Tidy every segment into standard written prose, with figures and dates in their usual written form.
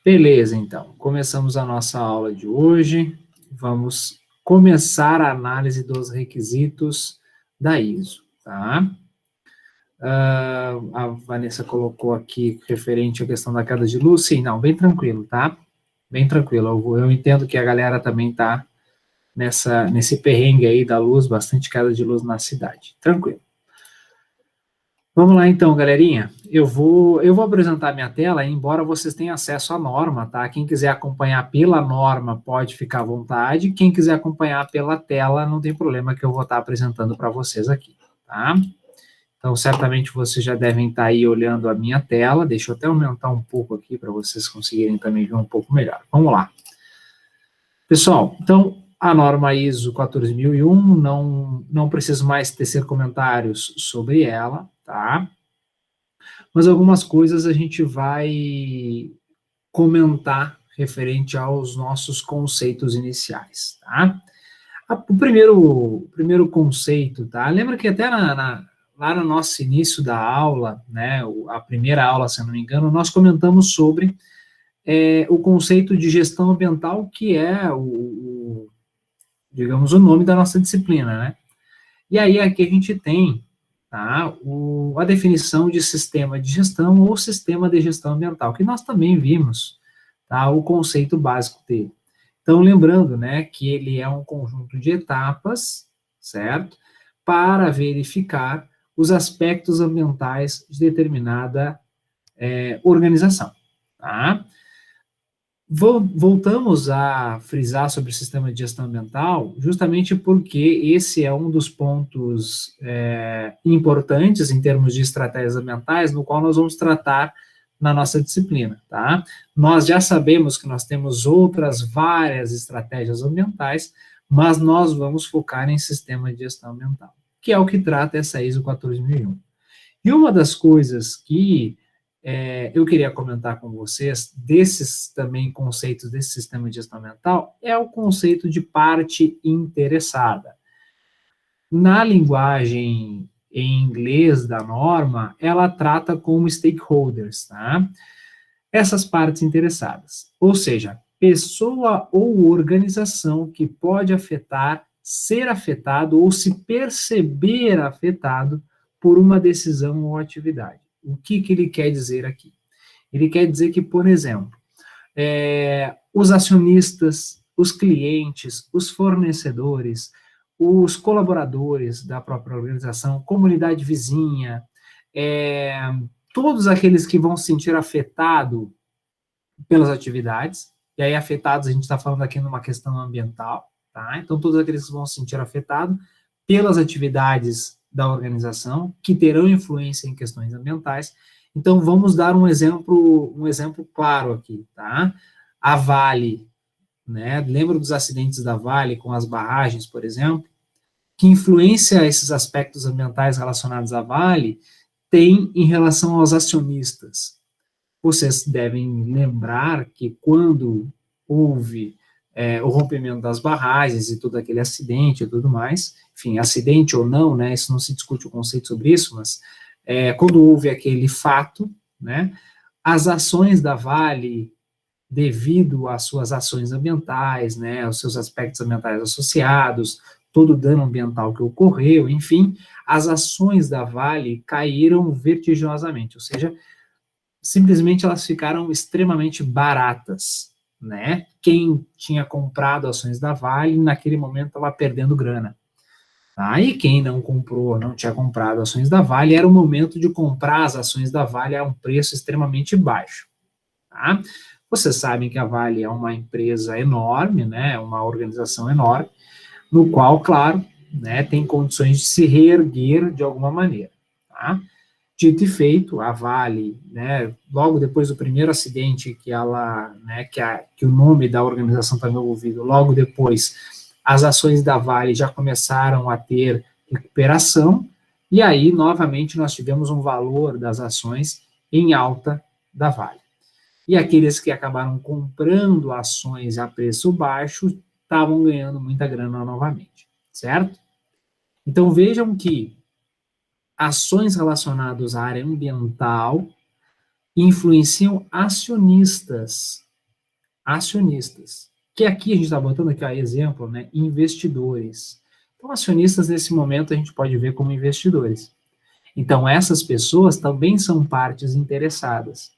Beleza, então. Começamos a nossa aula de hoje. Vamos começar a análise dos requisitos da ISO, tá? A Vanessa colocou aqui referente à questão da queda de luz. Sim, não, bem tranquilo, tá? Bem tranquilo. Eu entendo que a galera também está nesse perrengue aí da luz, bastante queda de luz na cidade. Tranquilo. Vamos lá então, galerinha. Eu vou apresentar minha tela, embora vocês tenham acesso à norma, tá? Quem quiser acompanhar pela norma pode ficar à vontade. Quem quiser acompanhar pela tela, não tem problema que eu vou estar apresentando para vocês aqui, tá? Então, certamente vocês já devem estar aí olhando a minha tela. Deixa eu até aumentar um pouco aqui para vocês conseguirem também ver um pouco melhor. Vamos lá. Pessoal, então, a norma ISO 14001, não preciso mais tecer comentários sobre ela, tá? Mas algumas coisas a gente vai comentar referente aos nossos conceitos iniciais, tá? O primeiro conceito, tá? Lembra que até lá no nosso início da aula, né, a primeira aula, se eu não me engano, nós comentamos sobre o conceito de gestão ambiental, que é digamos, o nome da nossa disciplina, né? E aí aqui a gente tem, tá, a definição de sistema de gestão ou sistema de gestão ambiental, que nós também vimos, tá, o conceito básico dele. Então, lembrando, né, que ele é um conjunto de etapas, certo, para verificar os aspectos ambientais de determinada organização, tá? Voltamos a frisar sobre o sistema de gestão ambiental, justamente porque esse é um dos pontos importantes em termos de estratégias ambientais, no qual nós vamos tratar na nossa disciplina, tá? Nós já sabemos que nós temos outras várias estratégias ambientais, mas nós vamos focar em sistema de gestão ambiental, que é o que trata essa ISO 14001. E uma das coisas que eu queria comentar com vocês, desses também conceitos desse sistema de gestão ambiental, é o conceito de parte interessada. Na linguagem em inglês da norma, ela trata como stakeholders, tá? Essas partes interessadas, ou seja, pessoa ou organização que pode afetar, ser afetado ou se perceber afetado por uma decisão ou atividade. O que ele quer dizer aqui? Ele quer dizer que, por exemplo, os acionistas, os clientes, os fornecedores, os colaboradores da própria organização, comunidade vizinha, todos aqueles que vão se sentir afetados pelas atividades, e aí afetados a gente está falando aqui numa questão ambiental, tá? Então todos aqueles que vão se sentir afetados pelas atividades da organização, que terão influência em questões ambientais. Então, vamos dar um exemplo claro aqui, tá? A Vale, né? Lembra dos acidentes da Vale com as barragens, por exemplo? Que influência esses aspectos ambientais relacionados à Vale tem em relação aos acionistas? Vocês devem lembrar que quando houve o rompimento das barragens e todo aquele acidente e tudo mais, enfim, acidente ou não, né, isso não se discute o conceito sobre isso, mas quando houve aquele fato, né, as ações da Vale, devido às suas ações ambientais, né, aos seus aspectos ambientais associados, todo o dano ambiental que ocorreu, enfim, as ações da Vale caíram vertiginosamente, ou seja, simplesmente elas ficaram extremamente baratas, né? Quem tinha comprado ações da Vale, naquele momento estava perdendo grana. Tá? E quem não comprou, não tinha comprado ações da Vale, era o momento de comprar as ações da Vale a um preço extremamente baixo. Tá? Vocês sabem que a Vale é uma empresa enorme, né? Uma organização enorme, no qual, claro, né, tem condições de se reerguer de alguma maneira. Tá? Dito e feito, a Vale, né, logo depois do primeiro acidente que ela, né, que o nome da organização está envolvido, logo depois as ações da Vale já começaram a ter recuperação, e aí, novamente, nós tivemos um valor das ações em alta da Vale. E aqueles que acabaram comprando ações a preço baixo estavam ganhando muita grana novamente, certo? Então, vejam que ações relacionadas à área ambiental influenciam acionistas acionistas, que aqui a gente está botando aqui, ó, exemplo, né, investidores. Então, acionistas, nesse momento, a gente pode ver como investidores. Então, essas pessoas também são partes interessadas.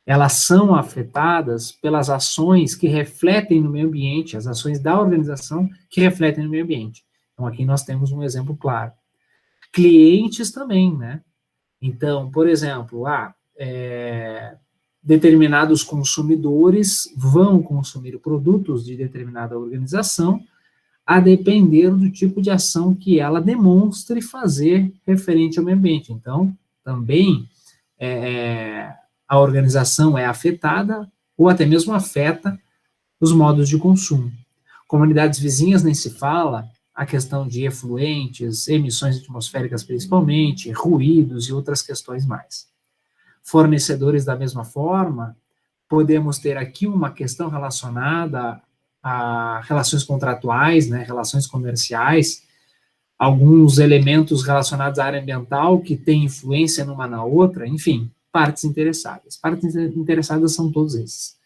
Elas são afetadas pelas ações que refletem no meio ambiente, as ações da organização que refletem no meio ambiente. Então, aqui nós temos um exemplo claro. Clientes também, né? Então, por exemplo, determinados consumidores vão consumir produtos de determinada organização a depender do tipo de ação que ela demonstre fazer referente ao meio ambiente. Então, também a organização é afetada ou até mesmo afeta os modos de consumo. Comunidades vizinhas nem se fala, a questão de efluentes, emissões atmosféricas principalmente, ruídos e outras questões mais. Fornecedores da mesma forma, podemos ter aqui uma questão relacionada a relações contratuais, né, relações comerciais, alguns elementos relacionados à área ambiental que têm influência numa na outra, enfim, partes interessadas. Partes interessadas são todos esses.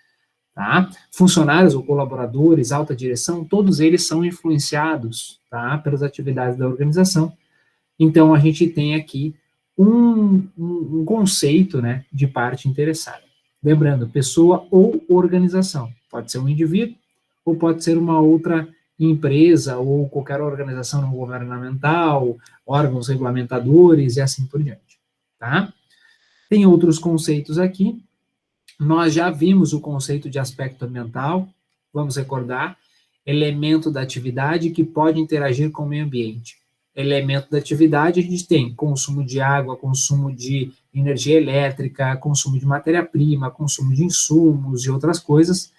Tá? Funcionários ou colaboradores, alta direção, todos eles são influenciados, tá, pelas atividades da organização. Então, a gente tem aqui um conceito, né, de parte interessada. Lembrando, pessoa ou organização. Pode ser um indivíduo ou pode ser uma outra empresa ou qualquer organização não governamental, órgãos regulamentadores e assim por diante. Tá? Tem outros conceitos aqui. Nós já vimos o conceito de aspecto ambiental, vamos recordar, elemento da atividade que pode interagir com o meio ambiente. Elemento da atividade, a gente tem consumo de água, consumo de energia elétrica, consumo de matéria-prima, consumo de insumos e outras coisas.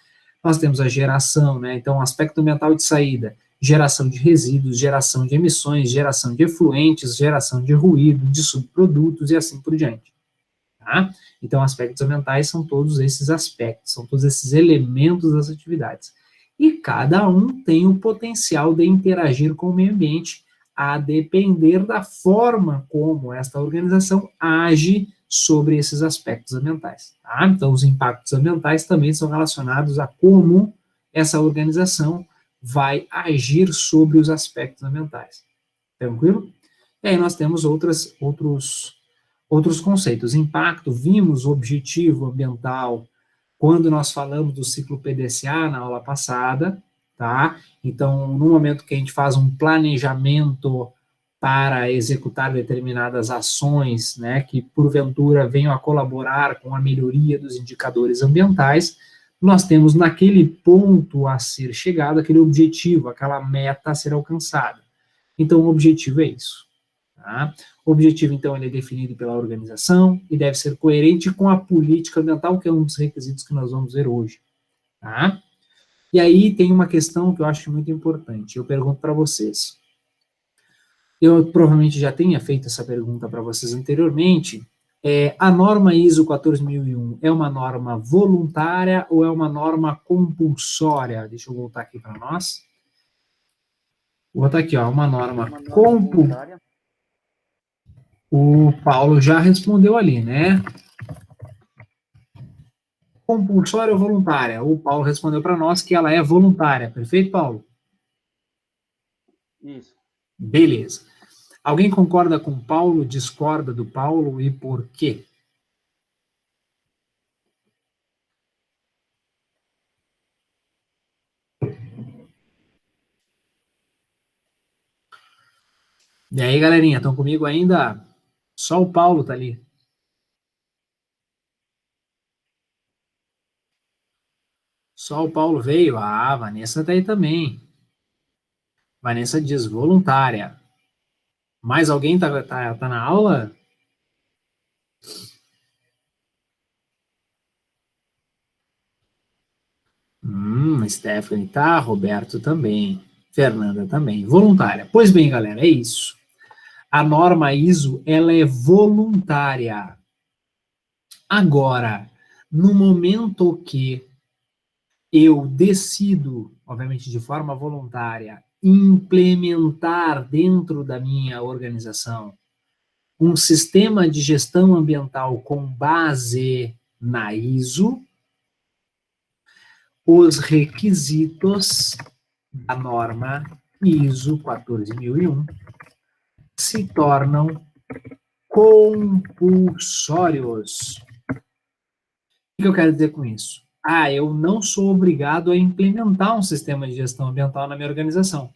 Nós temos a geração, né? Então, aspecto ambiental de saída, geração de resíduos, geração de emissões, geração de efluentes, geração de ruído, de subprodutos e assim por diante. Tá? Então, aspectos ambientais são todos esses aspectos, são todos esses elementos das atividades. E cada um tem o potencial de interagir com o meio ambiente, a depender da forma como esta organização age sobre esses aspectos ambientais. Tá? Então, os impactos ambientais também são relacionados a como essa organização vai agir sobre os aspectos ambientais. Tranquilo? E aí nós temos outros conceitos. Impacto, vimos o objetivo ambiental quando nós falamos do ciclo PDCA na aula passada, tá? Então, no momento que a gente faz um planejamento para executar determinadas ações, né, que porventura venham a colaborar com a melhoria dos indicadores ambientais, nós temos naquele ponto a ser chegado, aquele objetivo, aquela meta a ser alcançada. Então, o objetivo é isso. Tá? O objetivo, então, ele é definido pela organização e deve ser coerente com a política ambiental, que é um dos requisitos que nós vamos ver hoje. Tá? E aí tem uma questão que eu acho muito importante. Eu pergunto para vocês. Eu provavelmente já tenha feito essa pergunta para vocês anteriormente. A norma ISO 14001 é uma norma voluntária ou é uma norma compulsória? Deixa eu voltar aqui para nós. Vou botar aqui, ó, uma norma compulsória. O Paulo já respondeu ali, né? Compulsória ou voluntária? O Paulo respondeu para nós que ela é voluntária. Perfeito, Paulo? Isso. Beleza. Alguém concorda com o Paulo, discorda do Paulo e por quê? E aí, galerinha, estão comigo ainda? Só o Paulo tá ali. Só o Paulo veio. Ah, a Vanessa tá aí também. Vanessa diz voluntária. Mais alguém tá na aula? Stephanie tá, Roberto também, Fernanda também. Voluntária. Pois bem, galera, é isso. A norma ISO, ela é voluntária. Agora, no momento que eu decido, obviamente de forma voluntária, implementar dentro da minha organização um sistema de gestão ambiental com base na ISO, os requisitos da norma ISO 14001 se tornam compulsórios. O que eu quero dizer com isso? Eu não sou obrigado a implementar um sistema de gestão ambiental na minha organização,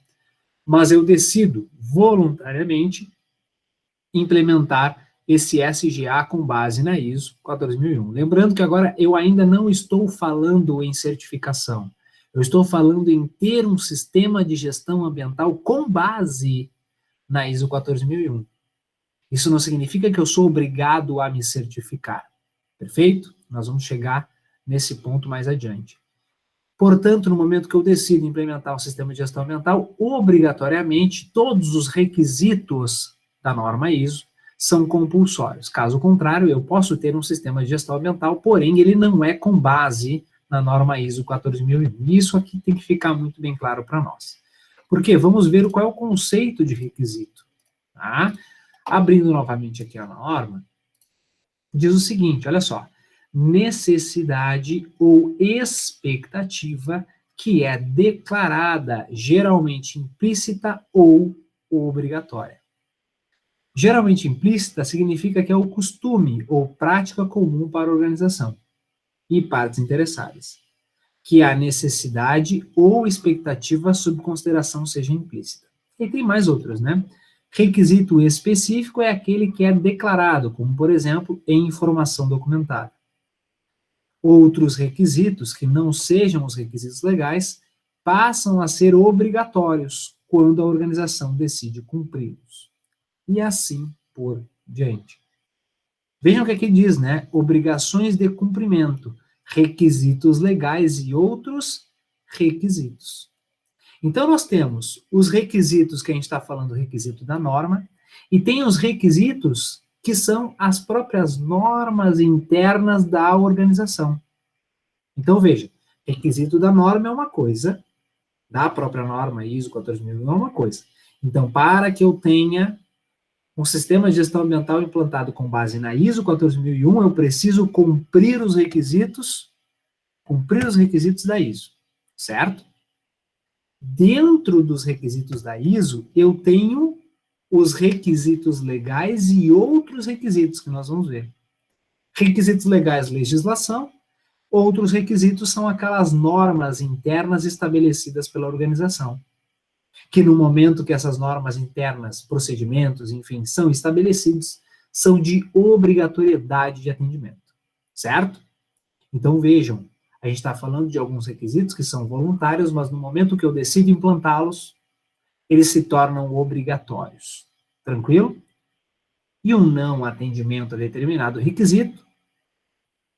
mas eu decido voluntariamente implementar esse SGA com base na ISO 14001. Lembrando que agora eu ainda não estou falando em certificação, eu estou falando em ter um sistema de gestão ambiental com base na ISO 14001. Isso não significa que eu sou obrigado a me certificar, perfeito? Nós vamos chegar nesse ponto mais adiante. Portanto, no momento que eu decido implementar um sistema de gestão ambiental, obrigatoriamente, todos os requisitos da norma ISO são compulsórios. Caso contrário, eu posso ter um sistema de gestão ambiental, porém, ele não é com base na norma ISO 14001. Isso aqui tem que ficar muito bem claro para nós. Por quê? Vamos ver qual é o conceito de requisito. Tá? Abrindo novamente aqui a norma, diz o seguinte, olha só, necessidade ou expectativa que é declarada, geralmente implícita ou obrigatória. Geralmente implícita significa que é o costume ou prática comum para a organização e partes interessadas, que a necessidade ou expectativa sob consideração seja implícita. E tem mais outros, né? Requisito específico é aquele que é declarado, como, por exemplo, em informação documentada. Outros requisitos, que não sejam os requisitos legais, passam a ser obrigatórios quando a organização decide cumpri-los. E assim por diante. Vejam o que aqui diz, né? Obrigações de cumprimento, requisitos legais e outros requisitos. Então, nós temos os requisitos que a gente está falando, o requisito da norma, e tem os requisitos que são as próprias normas internas da organização. Então, veja, requisito da norma é uma coisa, da própria norma ISO 14001 é uma coisa. Então, para que eu tenha um sistema de gestão ambiental implantado com base na ISO 14001, eu preciso cumprir os requisitos da ISO, certo? Dentro dos requisitos da ISO, eu tenho os requisitos legais e outros requisitos que nós vamos ver. Requisitos legais, legislação. Outros requisitos são aquelas normas internas estabelecidas pela organização, que no momento que essas normas internas, procedimentos, enfim, são estabelecidos, são de obrigatoriedade de atendimento, certo? Então, vejam, a gente está falando de alguns requisitos que são voluntários, mas no momento que eu decido implantá-los, eles se tornam obrigatórios. Tranquilo? E um não atendimento a determinado requisito,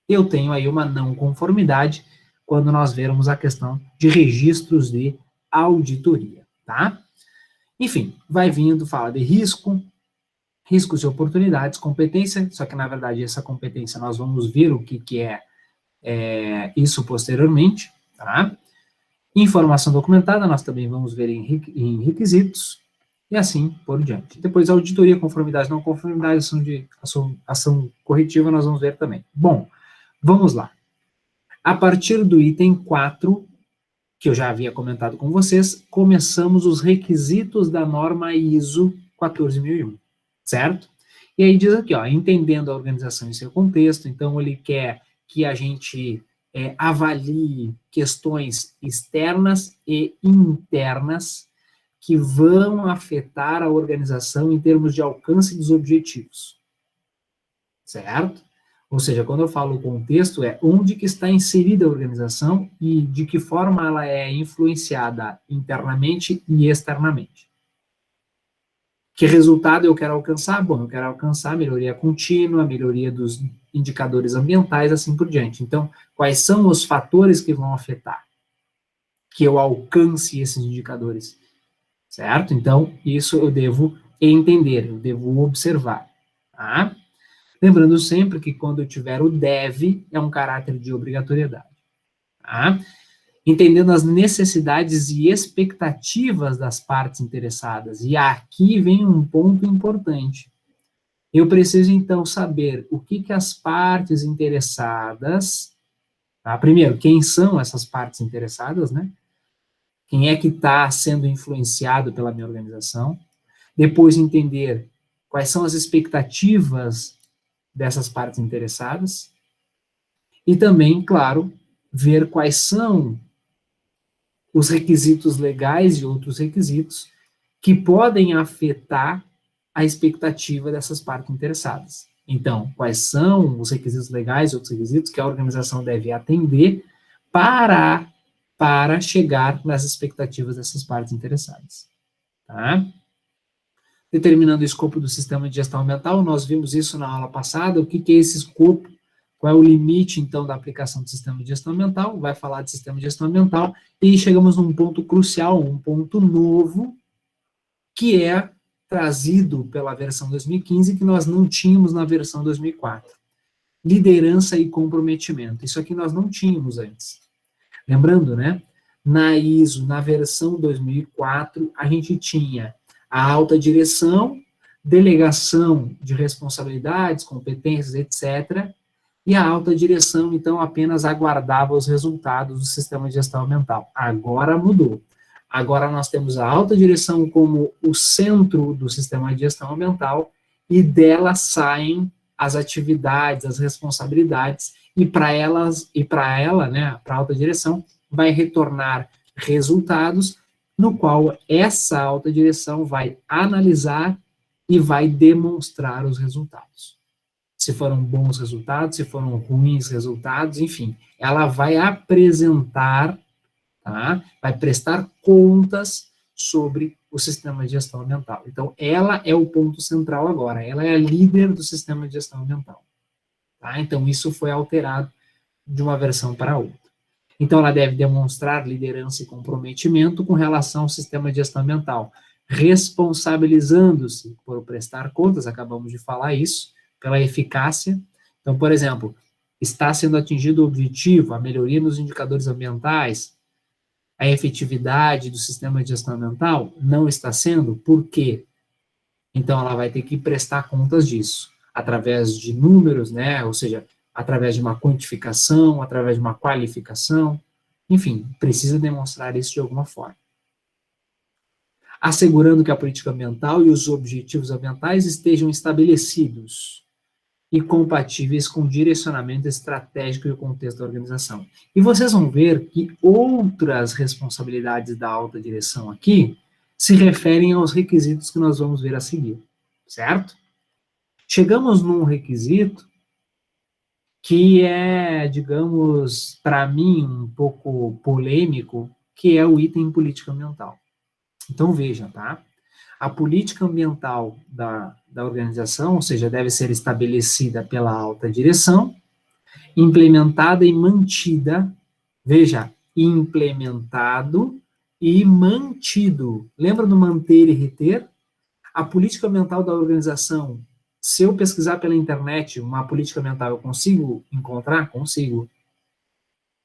eu tenho aí uma não conformidade quando nós vermos a questão de registros de auditoria, tá? Enfim, vai vindo, fala de risco, riscos e oportunidades, competência, só que na verdade essa competência nós vamos ver o que é isso posteriormente, tá? Informação documentada, nós também vamos ver em requisitos, e assim por diante. Depois, auditoria, conformidade, não conformidade, ação corretiva, nós vamos ver também. Bom, vamos lá. A partir do item 4, que eu já havia comentado com vocês, começamos os requisitos da norma ISO 14001, certo? E aí diz aqui, ó, entendendo a organização em seu contexto, então ele quer que a gente avalie questões externas e internas que vão afetar a organização em termos de alcance dos objetivos, certo? Ou seja, quando eu falo contexto, é onde que está inserida a organização e de que forma ela é influenciada internamente e externamente. Que resultado eu quero alcançar? Bom, eu quero alcançar melhoria contínua, melhoria dos indicadores ambientais, assim por diante. Então, quais são os fatores que vão afetar que eu alcance esses indicadores? Certo? Então, isso eu devo entender, eu devo observar. Tá? Lembrando sempre que quando eu tiver o deve, é um caráter de obrigatoriedade. Tá? Entendendo as necessidades e expectativas das partes interessadas. E aqui vem um ponto importante. Eu preciso, então, saber o que as partes interessadas Tá? Primeiro, quem são essas partes interessadas, né? Quem é que está sendo influenciado pela minha organização? Depois, entender quais são as expectativas dessas partes interessadas. E também, claro, ver quais são os requisitos legais e outros requisitos que podem afetar a expectativa dessas partes interessadas. Então, quais são os requisitos legais e outros requisitos que a organização deve atender para chegar nas expectativas dessas partes interessadas. Tá? Determinando o escopo do sistema de gestão ambiental, nós vimos isso na aula passada. O que é esse escopo? Qual é o limite, então, da aplicação do sistema de gestão ambiental? Vai falar de sistema de gestão ambiental, e chegamos num ponto crucial, um ponto novo, que é trazido pela versão 2015, que nós não tínhamos na versão 2004. Liderança e comprometimento. Isso aqui nós não tínhamos antes. Lembrando, né? Na ISO, na versão 2004, a gente tinha a alta direção, delegação de responsabilidades, competências, etc., e a alta direção, então, apenas aguardava os resultados do sistema de gestão ambiental. Agora mudou. Agora nós temos a alta direção como o centro do sistema de gestão ambiental, e dela saem as atividades, as responsabilidades, e para ela, né, para a alta direção, vai retornar resultados, no qual essa alta direção vai analisar e vai demonstrar os resultados. Se foram bons resultados, se foram ruins resultados, enfim, ela vai apresentar, tá? Vai prestar contas sobre o sistema de gestão ambiental. Então, ela é o ponto central agora, ela é a líder do sistema de gestão ambiental. Tá? Então, isso foi alterado de uma versão para outra. Então, ela deve demonstrar liderança e comprometimento com relação ao sistema de gestão ambiental, responsabilizando-se por prestar contas, acabamos de falar isso, pela eficácia. Então, por exemplo, está sendo atingido o objetivo, a melhoria nos indicadores ambientais, a efetividade do sistema de gestão ambiental? Não está sendo. Por quê? Então, ela vai ter que prestar contas disso, através de números, né? Ou seja, através de uma quantificação, através de uma qualificação, enfim, precisa demonstrar isso de alguma forma. Assegurando que a política ambiental e os objetivos ambientais estejam estabelecidos e compatíveis com o direcionamento estratégico e o contexto da organização. E vocês vão ver que outras responsabilidades da alta direção aqui se referem aos requisitos que nós vamos ver a seguir, certo? Chegamos num requisito que é, digamos, para mim, um pouco polêmico, que é o item política ambiental. Então, veja, tá? A política ambiental da organização, ou seja, deve ser estabelecida pela alta direção, implementada e mantida, veja, implementado e mantido. Lembra do manter e reter? A política ambiental da organização, se eu pesquisar pela internet uma política ambiental, eu consigo encontrar? Consigo.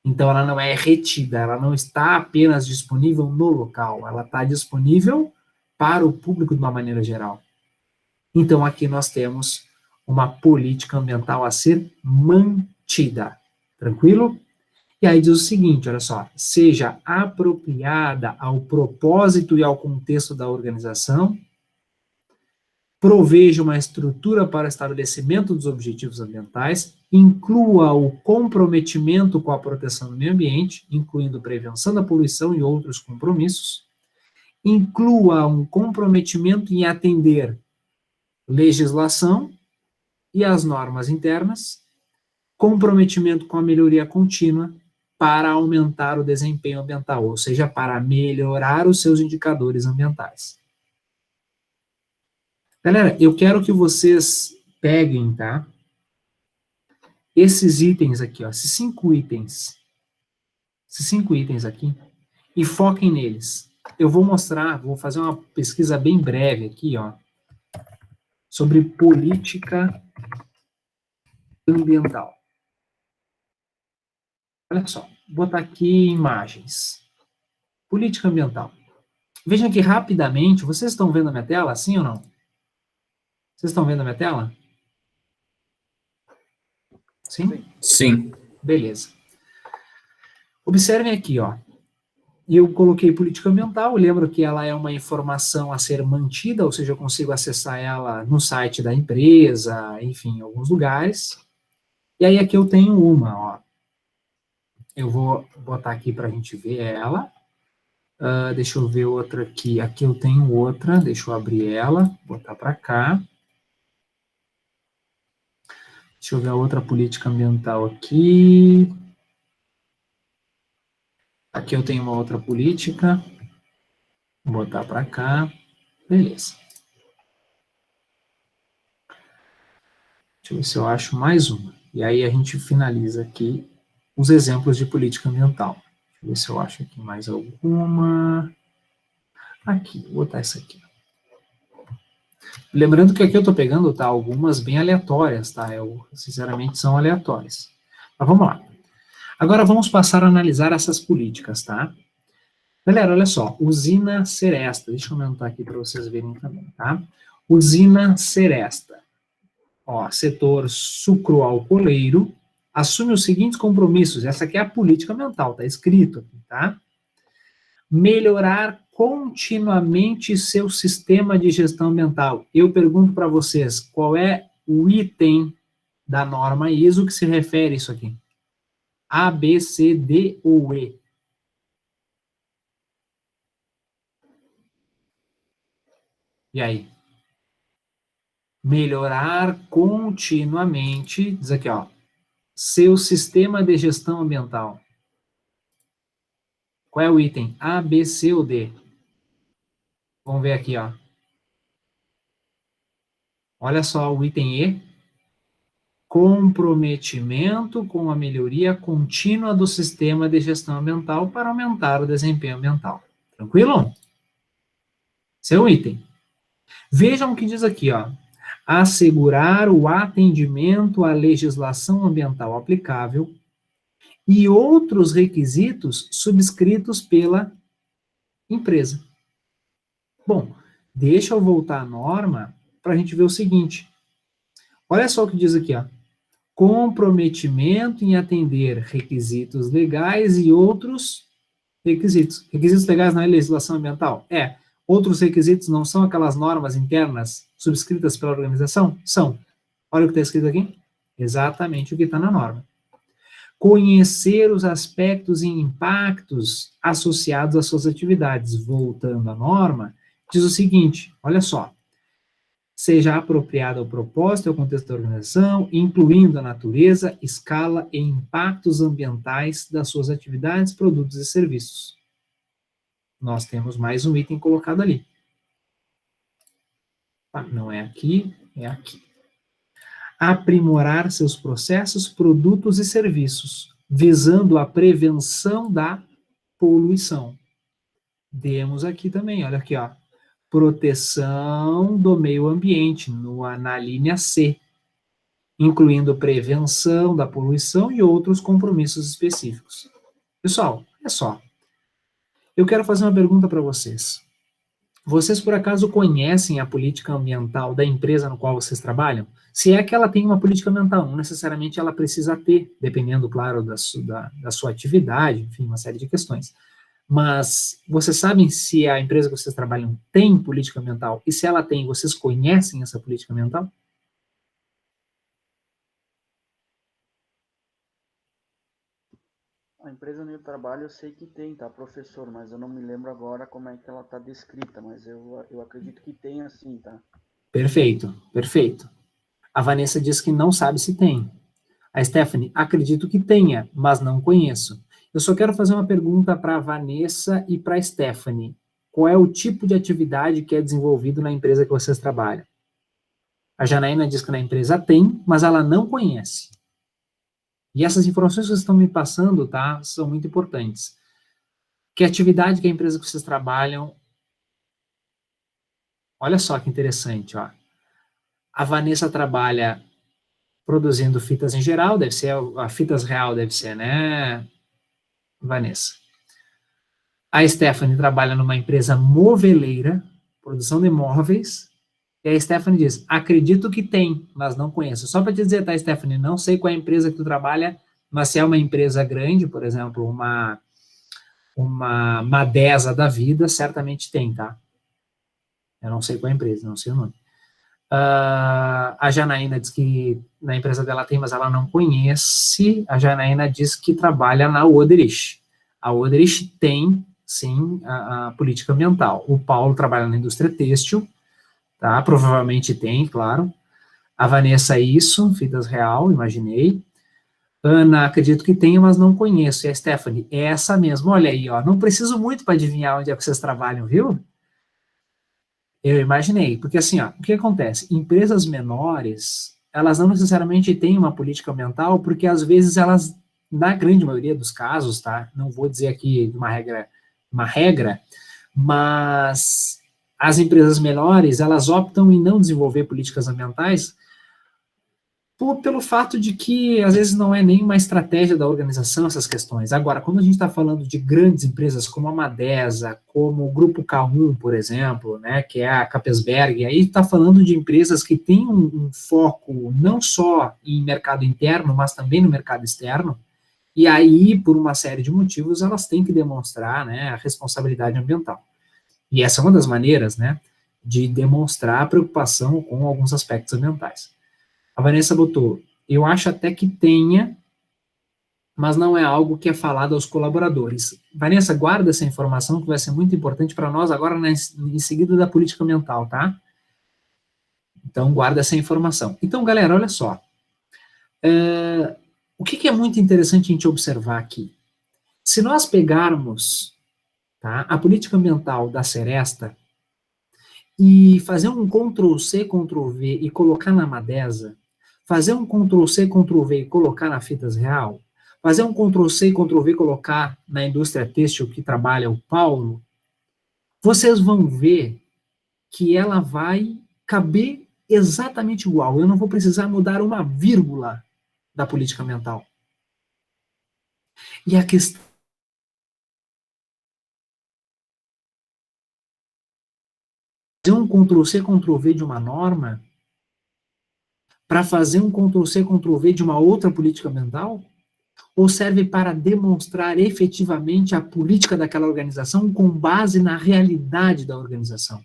Então, ela não é retida, ela não está apenas disponível no local, ela está disponível para o público de uma maneira geral. Então, aqui nós temos uma política ambiental a ser mantida. Tranquilo? E aí diz o seguinte, olha só, seja apropriada ao propósito e ao contexto da organização, proveja uma estrutura para o estabelecimento dos objetivos ambientais, inclua o comprometimento com a proteção do meio ambiente, incluindo prevenção da poluição e outros compromissos, inclua um comprometimento em atender legislação e as normas internas, comprometimento com a melhoria contínua para aumentar o desempenho ambiental, ou seja, para melhorar os seus indicadores ambientais. Galera, eu quero que vocês peguem, tá? Esses itens aqui, ó, esses 5 itens aqui, e foquem neles. Eu vou mostrar, vou fazer uma pesquisa bem breve aqui, ó, sobre política ambiental. Olha só, vou botar aqui imagens. Política ambiental. Vejam que rapidamente, vocês estão vendo a minha tela, sim ou não? Vocês estão vendo a minha tela? Sim? Sim. Beleza. Observem aqui, ó. Eu coloquei política ambiental, lembro que ela é uma informação a ser mantida, ou seja, eu consigo acessar ela no site da empresa, enfim, em alguns lugares. E aí aqui eu tenho uma, ó. Eu vou botar aqui para a gente ver ela. Deixa eu ver outra aqui. Aqui eu tenho outra, deixa eu abrir ela, botar para cá. Deixa eu ver a outra política ambiental aqui. Aqui eu tenho uma outra política. Vou botar para cá. Beleza. Deixa eu ver se eu acho mais uma. E aí a gente finaliza aqui os exemplos de política ambiental. Deixa eu ver se eu acho aqui mais alguma. Aqui, vou botar essa aqui. Lembrando que aqui eu estou pegando, tá, algumas bem aleatórias, tá? Sinceramente, são aleatórias. Mas vamos lá. Agora vamos passar a analisar essas políticas, tá? Galera, olha só, usina Seresta. Deixa eu aumentar aqui para vocês verem também, tá? Usina Seresta. Ó, setor sucroalcooleiro assume os seguintes compromissos. Essa aqui é a política ambiental, tá escrito aqui, tá? Melhorar continuamente seu sistema de gestão ambiental. Eu pergunto para vocês, qual é o item da norma ISO que se refere a isso aqui? A, B, C, D ou E? E aí? Melhorar continuamente, diz aqui, ó, seu sistema de gestão ambiental. Qual é o item? A, B, C ou D? Vamos ver aqui, ó. Olha só o item E. Comprometimento com a melhoria contínua do sistema de gestão ambiental para aumentar o desempenho ambiental. Tranquilo? Esse é o item. Vejam o que diz aqui, ó. Assegurar o atendimento à legislação ambiental aplicável e outros requisitos subscritos pela empresa. Bom, deixa eu voltar à norma para a gente ver o seguinte. Olha só o que diz aqui, ó. Comprometimento em atender requisitos legais e outros requisitos. Requisitos legais não é legislação ambiental? É. Outros requisitos não são aquelas normas internas subscritas pela organização? São. Olha o que está escrito aqui. Exatamente o que está na norma. Conhecer os aspectos e impactos associados às suas atividades. Voltando à norma, diz o seguinte, olha só. Seja apropriado ao propósito e ao contexto da organização, incluindo a natureza, escala e impactos ambientais das suas atividades, produtos e serviços. Nós temos mais um item colocado ali. Não é aqui, é aqui. Aprimorar seus processos, produtos e serviços, visando a prevenção da poluição. Temos aqui também, olha aqui, ó. Proteção do meio ambiente, na linha C, incluindo prevenção da poluição e outros compromissos específicos. Pessoal, é só. Eu quero fazer uma pergunta para vocês. Vocês, por acaso, conhecem a política ambiental da empresa no qual vocês trabalham? Se é que ela tem uma política ambiental, não necessariamente ela precisa ter, dependendo, claro, da sua atividade, enfim, uma série de questões. Mas vocês sabem se a empresa que vocês trabalham tem política ambiental? E se ela tem, vocês conhecem essa política ambiental? A empresa onde eu trabalho eu sei que tem, tá, professor? Mas eu não me lembro agora como é que ela está descrita, mas eu acredito que tem assim, tá? Perfeito, perfeito. A Vanessa diz que não sabe se tem. A Stephanie, acredito que tenha, mas não conheço. Eu só quero fazer uma pergunta para a Vanessa e para a Stephanie. Qual é o tipo de atividade que é desenvolvido na empresa que vocês trabalham? A Janaína diz que na empresa tem, mas ela não conhece. E essas informações que vocês estão me passando, tá, são muito importantes. Que atividade que a empresa que vocês trabalham... Olha só que interessante, ó. A Vanessa trabalha produzindo fitas em geral, deve ser, a fitas real deve ser, né, Vanessa? A Stephanie trabalha numa empresa moveleira, produção de móveis, e a Stephanie diz, acredito que tem, mas não conheço. Só para te dizer, tá, Stephanie, não sei qual é a empresa que tu trabalha, Mas se é uma empresa grande, por exemplo, uma Madesa da vida, certamente tem, tá? Eu não sei qual é a empresa, não sei o nome. A Janaína diz que na empresa dela tem, mas ela não conhece. A Janaína diz que trabalha na Oderich. A Oderich tem, sim, a política ambiental. O Paulo trabalha na indústria têxtil, tá? Provavelmente tem, claro. A Vanessa, isso, Fitas Real, imaginei. Ana, acredito que tenha, mas não conheço. E a Stephanie, é essa mesmo. Olha aí, ó. Não preciso muito para adivinhar onde é que vocês trabalham, viu? Eu imaginei, porque assim, ó, o que acontece? Empresas menores, elas não necessariamente têm uma política ambiental, porque às vezes elas, na grande maioria dos casos, tá? Não vou dizer aqui uma regra, mas as empresas menores, elas optam em não desenvolver políticas ambientais pelo fato de que, às vezes, não é nem uma estratégia da organização essas questões. Agora, quando a gente está falando de grandes empresas como a Madesa, como o Grupo K1, por exemplo, né, que é a Capesberg, aí está falando de empresas que têm um foco não só em mercado interno, mas também no mercado externo, e aí, por uma série de motivos, elas têm que demonstrar, né, a responsabilidade ambiental. E essa é uma das maneiras, né, de demonstrar a preocupação com alguns aspectos ambientais. A Vanessa botou, eu acho até que tenha, mas não é algo que é falado aos colaboradores. Vanessa, guarda essa informação que vai ser muito importante para nós agora em seguida da política ambiental, tá? Então, guarda essa informação. Então, galera, olha só. O que é muito interessante a gente observar aqui? Se nós pegarmos, tá, a política ambiental da Seresta e fazer um Ctrl+C, Ctrl+V e colocar na Madesa, fazer um Ctrl+C, Ctrl+V e colocar na Fitas Real, fazer um Ctrl+C, Ctrl+V e colocar na indústria têxtil que trabalha o Paulo, vocês vão ver que ela vai caber exatamente igual. Eu não vou precisar mudar uma vírgula da política ambiental. E a questão de um Ctrl+C, Ctrl+V de uma norma para fazer um Ctrl+C, Ctrl+V de uma outra política ambiental? Ou serve para demonstrar efetivamente a política daquela organização com base na realidade da organização?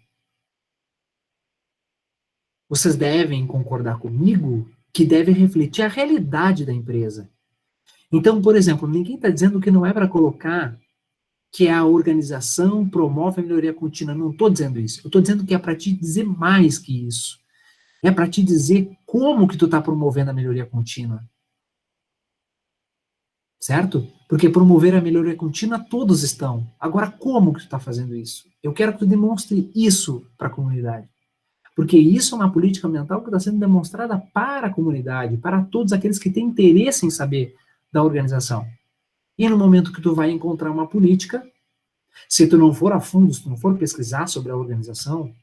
Vocês devem concordar comigo que deve refletir a realidade da empresa. Então, por exemplo, ninguém está dizendo que não é para colocar que a organização promove a melhoria contínua. Não estou dizendo isso. Eu estou dizendo que é para te dizer mais que isso. É para te dizer como que tu está promovendo a melhoria contínua. Certo? Porque promover a melhoria contínua todos estão. Agora, como que tu está fazendo isso? Eu quero que tu demonstre isso para a comunidade. Porque isso é uma política ambiental que está sendo demonstrada para a comunidade, para todos aqueles que têm interesse em saber da organização. E no momento que tu vai encontrar uma política, se tu não for a fundo, se tu não for pesquisar sobre a organização,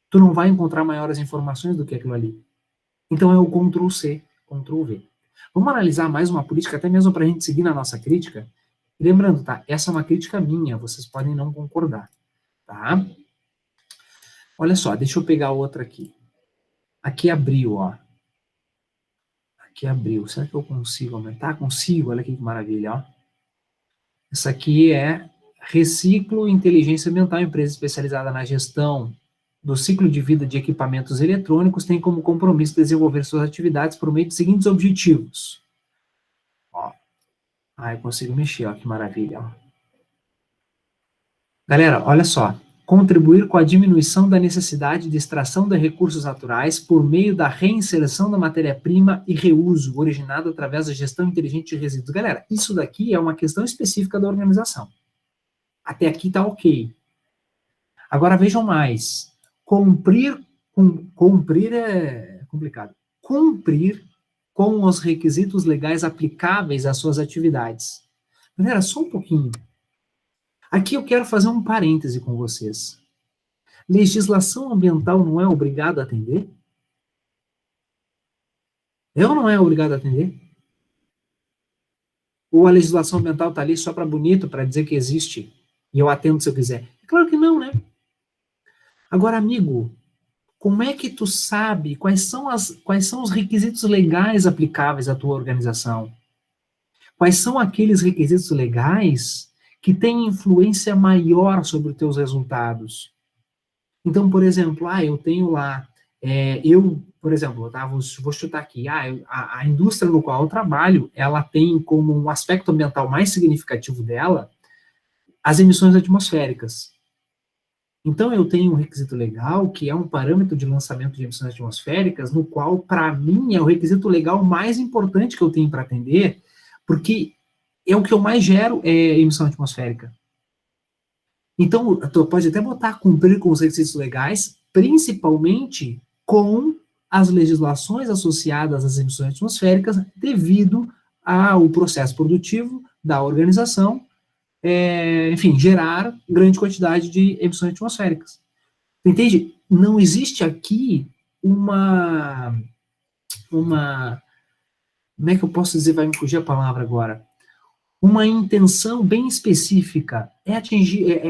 tu não vai encontrar maiores informações do que aquilo ali. Então é o Ctrl+C, Ctrl+V. Vamos analisar mais uma política, até mesmo para a gente seguir na nossa crítica. E lembrando, tá? Essa é uma crítica minha, vocês podem não concordar, tá? Olha só, deixa eu pegar outra aqui. Aqui abriu, ó. Aqui abriu. Será que eu consigo aumentar? Consigo, olha aqui que maravilha, ó. Essa aqui é Reciclo Inteligência Ambiental, empresa especializada na gestão do ciclo de vida de equipamentos eletrônicos, tem como compromisso desenvolver suas atividades por meio dos seguintes objetivos. Ó. Eu consigo mexer, ó, que maravilha. Ó. Galera, olha só. Contribuir com a diminuição da necessidade de extração de recursos naturais por meio da reinserção da matéria-prima e reuso, originado através da gestão inteligente de resíduos. Galera, isso daqui é uma questão específica da organização. Até aqui tá ok. Agora vejam mais. Cumprir é complicado. Cumprir com os requisitos legais aplicáveis às suas atividades. Galera, só um pouquinho. Aqui eu quero fazer um parêntese com vocês. Legislação ambiental não é obrigado a atender? Eu não é obrigado a atender? Ou a legislação ambiental está ali só para bonito, para dizer que existe, e eu atendo se eu quiser? É claro que não, né? Agora, amigo, como é que tu sabe quais são os requisitos legais aplicáveis à tua organização? Quais são aqueles requisitos legais que têm influência maior sobre os teus resultados? Então, por exemplo, eu tenho lá, por exemplo, tá, vou chutar aqui, a indústria no qual eu trabalho, ela tem como um aspecto ambiental mais significativo dela as emissões atmosféricas. Então, eu tenho um requisito legal, que é um parâmetro de lançamento de emissões atmosféricas, no qual, para mim, é o requisito legal mais importante que eu tenho para atender, porque é o que eu mais gero, emissão atmosférica. Então, tu pode até botar cumprir com os requisitos legais, principalmente com as legislações associadas às emissões atmosféricas, devido ao processo produtivo da organização, enfim, gerar grande quantidade de emissões atmosféricas. Entende? Não existe aqui uma, como é que eu posso dizer, vai me fugir a palavra agora, uma intenção bem específica,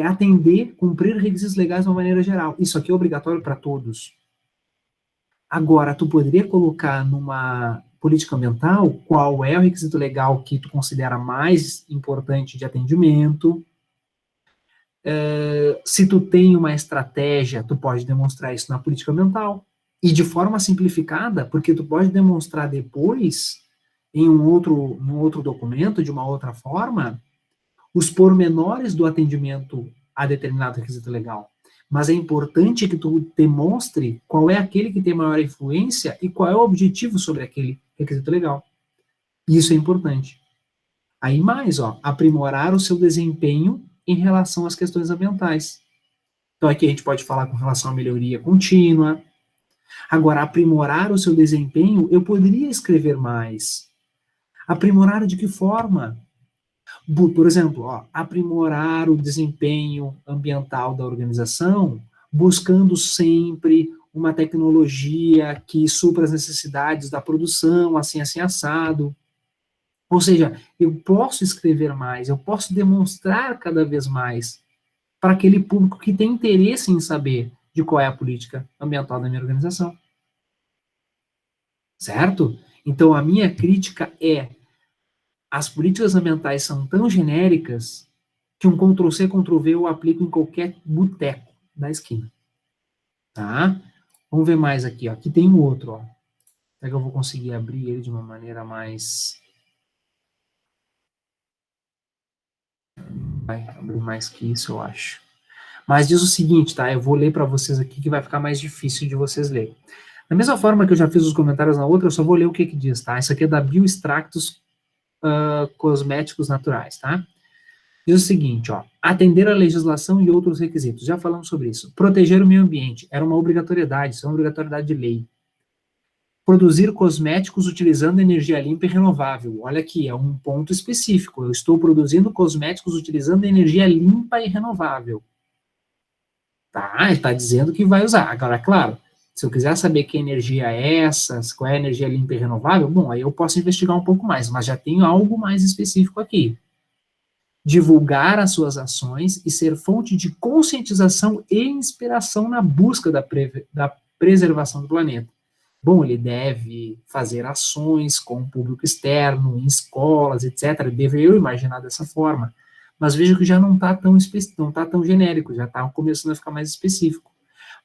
atender, cumprir requisitos legais de uma maneira geral. Isso aqui é obrigatório para todos. Agora, tu poderia colocar numa política ambiental qual é o requisito legal que tu considera mais importante de atendimento. Se tu tem uma estratégia, tu pode demonstrar isso na política ambiental. E de forma simplificada, porque tu pode demonstrar depois, em um outro documento, de uma outra forma, os pormenores do atendimento a determinado requisito legal. Mas é importante que tu demonstre qual é aquele que tem maior influência e qual é o objetivo sobre aquele requisito legal. Isso é importante. Aí mais, aprimorar o seu desempenho em relação às questões ambientais. Então aqui a gente pode falar com relação à melhoria contínua. Agora, aprimorar o seu desempenho, eu poderia escrever mais. Aprimorar de que forma? Por exemplo, aprimorar o desempenho ambiental da organização, buscando sempre uma tecnologia que supra as necessidades da produção, assim, assado. Ou seja, eu posso escrever mais, eu posso demonstrar cada vez mais para aquele público que tem interesse em saber de qual é a política ambiental da minha organização. Certo? Então, a minha crítica é: as políticas ambientais são tão genéricas que um Ctrl+C, Ctrl+V eu aplico em qualquer boteco da esquina. Tá? Vamos ver mais aqui. Aqui tem um outro. Será que eu vou conseguir abrir ele de uma maneira mais... Vai abrir mais que isso, eu acho. Mas diz o seguinte, tá? Eu vou ler para vocês aqui que vai ficar mais difícil de vocês lerem. Da mesma forma que eu já fiz os comentários na outra, eu só vou ler o que diz, tá? Isso aqui é da Bioextractos Cosméticos Naturais, tá? Diz o seguinte, atender a legislação e outros requisitos. Já falamos sobre isso. Proteger o meio ambiente. Era uma obrigatoriedade, isso é uma obrigatoriedade de lei. Produzir cosméticos utilizando energia limpa e renovável. Olha aqui, é um ponto específico. Eu estou produzindo cosméticos utilizando energia limpa e renovável. Tá, está dizendo que vai usar. Agora, claro, se eu quiser saber que energia é essa, qual é a energia limpa e renovável, bom, aí eu posso investigar um pouco mais, mas já tenho algo mais específico aqui. Divulgar as suas ações e ser fonte de conscientização e inspiração na busca da preservação do planeta. Bom, ele deve fazer ações com o público externo, em escolas, etc. Devo eu imaginar dessa forma. Mas vejo que já não está tão genérico, já está começando a ficar mais específico.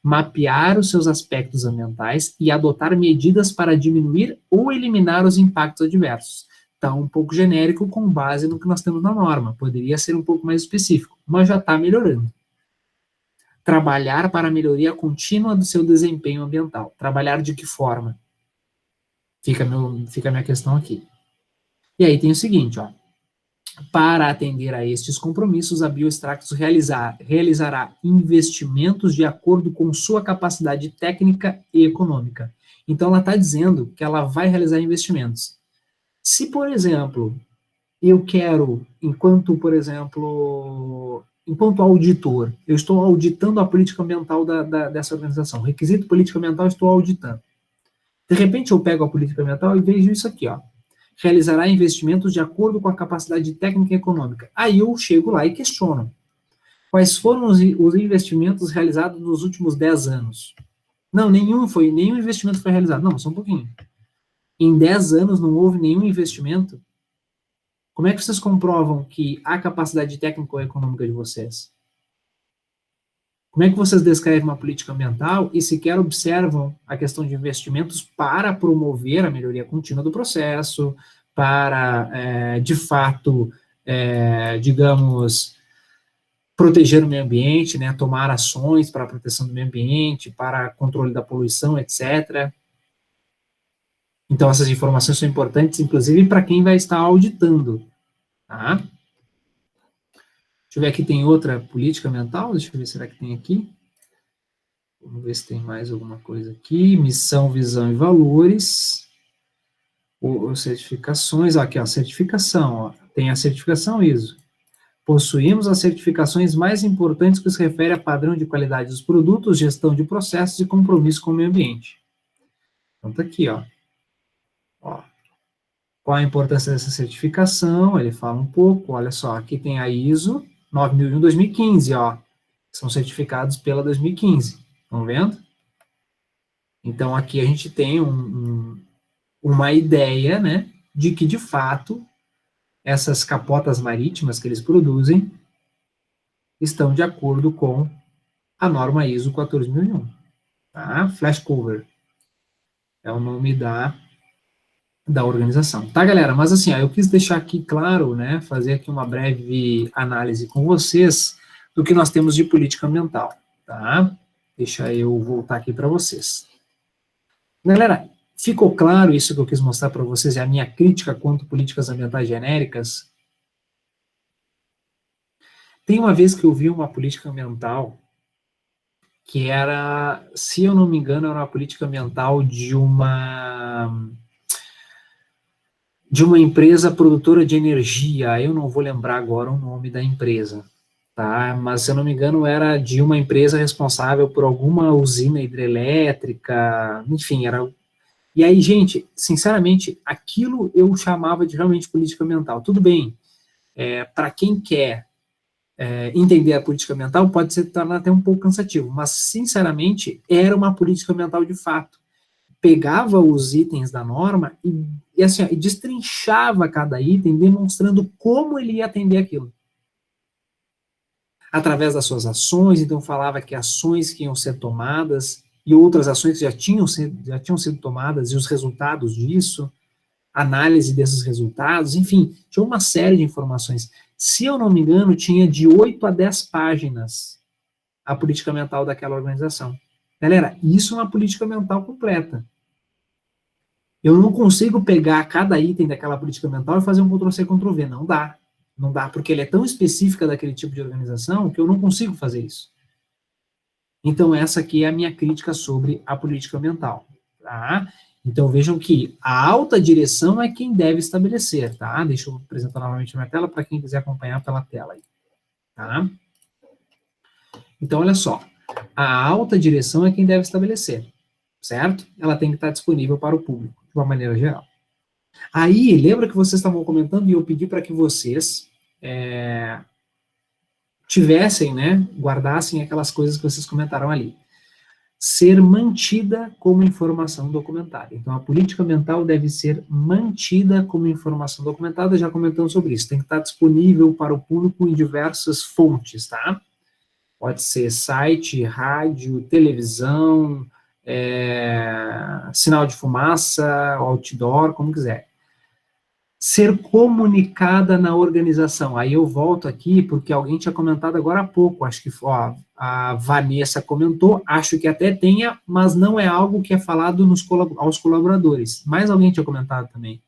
Mapear os seus aspectos ambientais e adotar medidas para diminuir ou eliminar os impactos adversos. Está um pouco genérico com base no que nós temos na norma. Poderia ser um pouco mais específico, mas já está melhorando. Trabalhar para a melhoria contínua do seu desempenho ambiental. Trabalhar de que forma? Fica a minha questão aqui. E aí tem o seguinte, para atender a estes compromissos, a Bioextractos realizará investimentos de acordo com sua capacidade técnica e econômica. Então, ela está dizendo que ela vai realizar investimentos. Se, por exemplo, eu quero, enquanto auditor, eu estou auditando a política ambiental dessa organização, requisito política ambiental, estou auditando. De repente, eu pego a política ambiental e vejo isso aqui, realizará investimentos de acordo com a capacidade técnica e econômica. Aí eu chego lá e questiono. Quais foram os investimentos realizados nos últimos 10 anos? Não, nenhum investimento foi realizado. Não, só um pouquinho. Em 10 anos não houve nenhum investimento? Como é que vocês comprovam que há capacidade técnica ou econômica de vocês? Como é que vocês descrevem uma política ambiental e sequer observam a questão de investimentos para promover a melhoria contínua do processo, para, de fato, digamos, proteger o meio ambiente, né, tomar ações para a proteção do meio ambiente, para controle da poluição, etc. Então, essas informações são importantes, inclusive, para quem vai estar auditando, tá? Deixa eu ver aqui, tem outra política ambiental? Deixa eu ver, será que tem aqui? Vamos ver se tem mais alguma coisa aqui. Missão, visão e valores. Ou certificações. Aqui, ó, certificação. Ó. Tem a certificação ISO. Possuímos as certificações mais importantes que se refere a padrão de qualidade dos produtos, gestão de processos e compromisso com o meio ambiente. Então, tá aqui, ó. Qual a importância dessa certificação? Ele fala um pouco, olha só, aqui tem a ISO 9001-2015, ó. São certificados pela 2015. Estão vendo? Então, aqui a gente tem uma ideia, né, de que, de fato, essas capotas marítimas que eles produzem estão de acordo com a norma ISO 14001. Tá? Flash Cover é o nome da organização. Tá, galera? Mas assim, eu quis deixar aqui claro, né, fazer aqui uma breve análise com vocês do que nós temos de política ambiental, tá? Deixa eu voltar aqui para vocês. Galera, ficou claro isso que eu quis mostrar para vocês, é a minha crítica quanto políticas ambientais genéricas? Tem uma vez que eu vi uma política ambiental que era, se eu não me engano, era uma política ambiental de uma empresa produtora de energia, eu não vou lembrar agora o nome da empresa, tá? Mas, se eu não me engano, era de uma empresa responsável por alguma usina hidrelétrica, enfim, era... E aí, gente, sinceramente, aquilo eu chamava de realmente política ambiental. Tudo bem, para quem quer entender a política ambiental, pode se tornar até um pouco cansativo, mas, sinceramente, era uma política ambiental de fato. Pegava os itens da norma e assim, e destrinchava cada item, demonstrando como ele ia atender aquilo. Através das suas ações, então falava que ações que iam ser tomadas e outras ações que já tinham sido tomadas e os resultados disso, análise desses resultados, enfim, tinha uma série de informações. Se eu não me engano, tinha de 8 a 10 páginas a política ambiental daquela organização. Galera, isso é uma política ambiental completa. Eu não consigo pegar cada item daquela política ambiental e fazer um Ctrl-C, Ctrl-V. Não dá. Não dá, porque ele é tão específica daquele tipo de organização que eu não consigo fazer isso. Então, essa aqui é a minha crítica sobre a política ambiental. Tá? Então, vejam que a alta direção é quem deve estabelecer. Tá? Deixa eu apresentar novamente a minha tela para quem quiser acompanhar pela tela. Aí, tá? Então, olha só. A alta direção é quem deve estabelecer. Certo? Ela tem que estar disponível para o público, de uma maneira geral. Aí, lembra que vocês estavam comentando e eu pedi para que vocês tivessem, né, guardassem aquelas coisas que vocês comentaram ali. Ser mantida como informação documentada. Então, a política ambiental deve ser mantida como informação documentada, já comentamos sobre isso. Tem que estar disponível para o público em diversas fontes, tá? Pode ser site, rádio, televisão, sinal de fumaça, outdoor, como quiser. Ser comunicada na organização. Aí eu volto aqui, porque alguém tinha comentado agora há pouco, acho que a Vanessa comentou, acho que até tenha, mas não é algo que é falado aos colaboradores. Mais alguém tinha comentado também.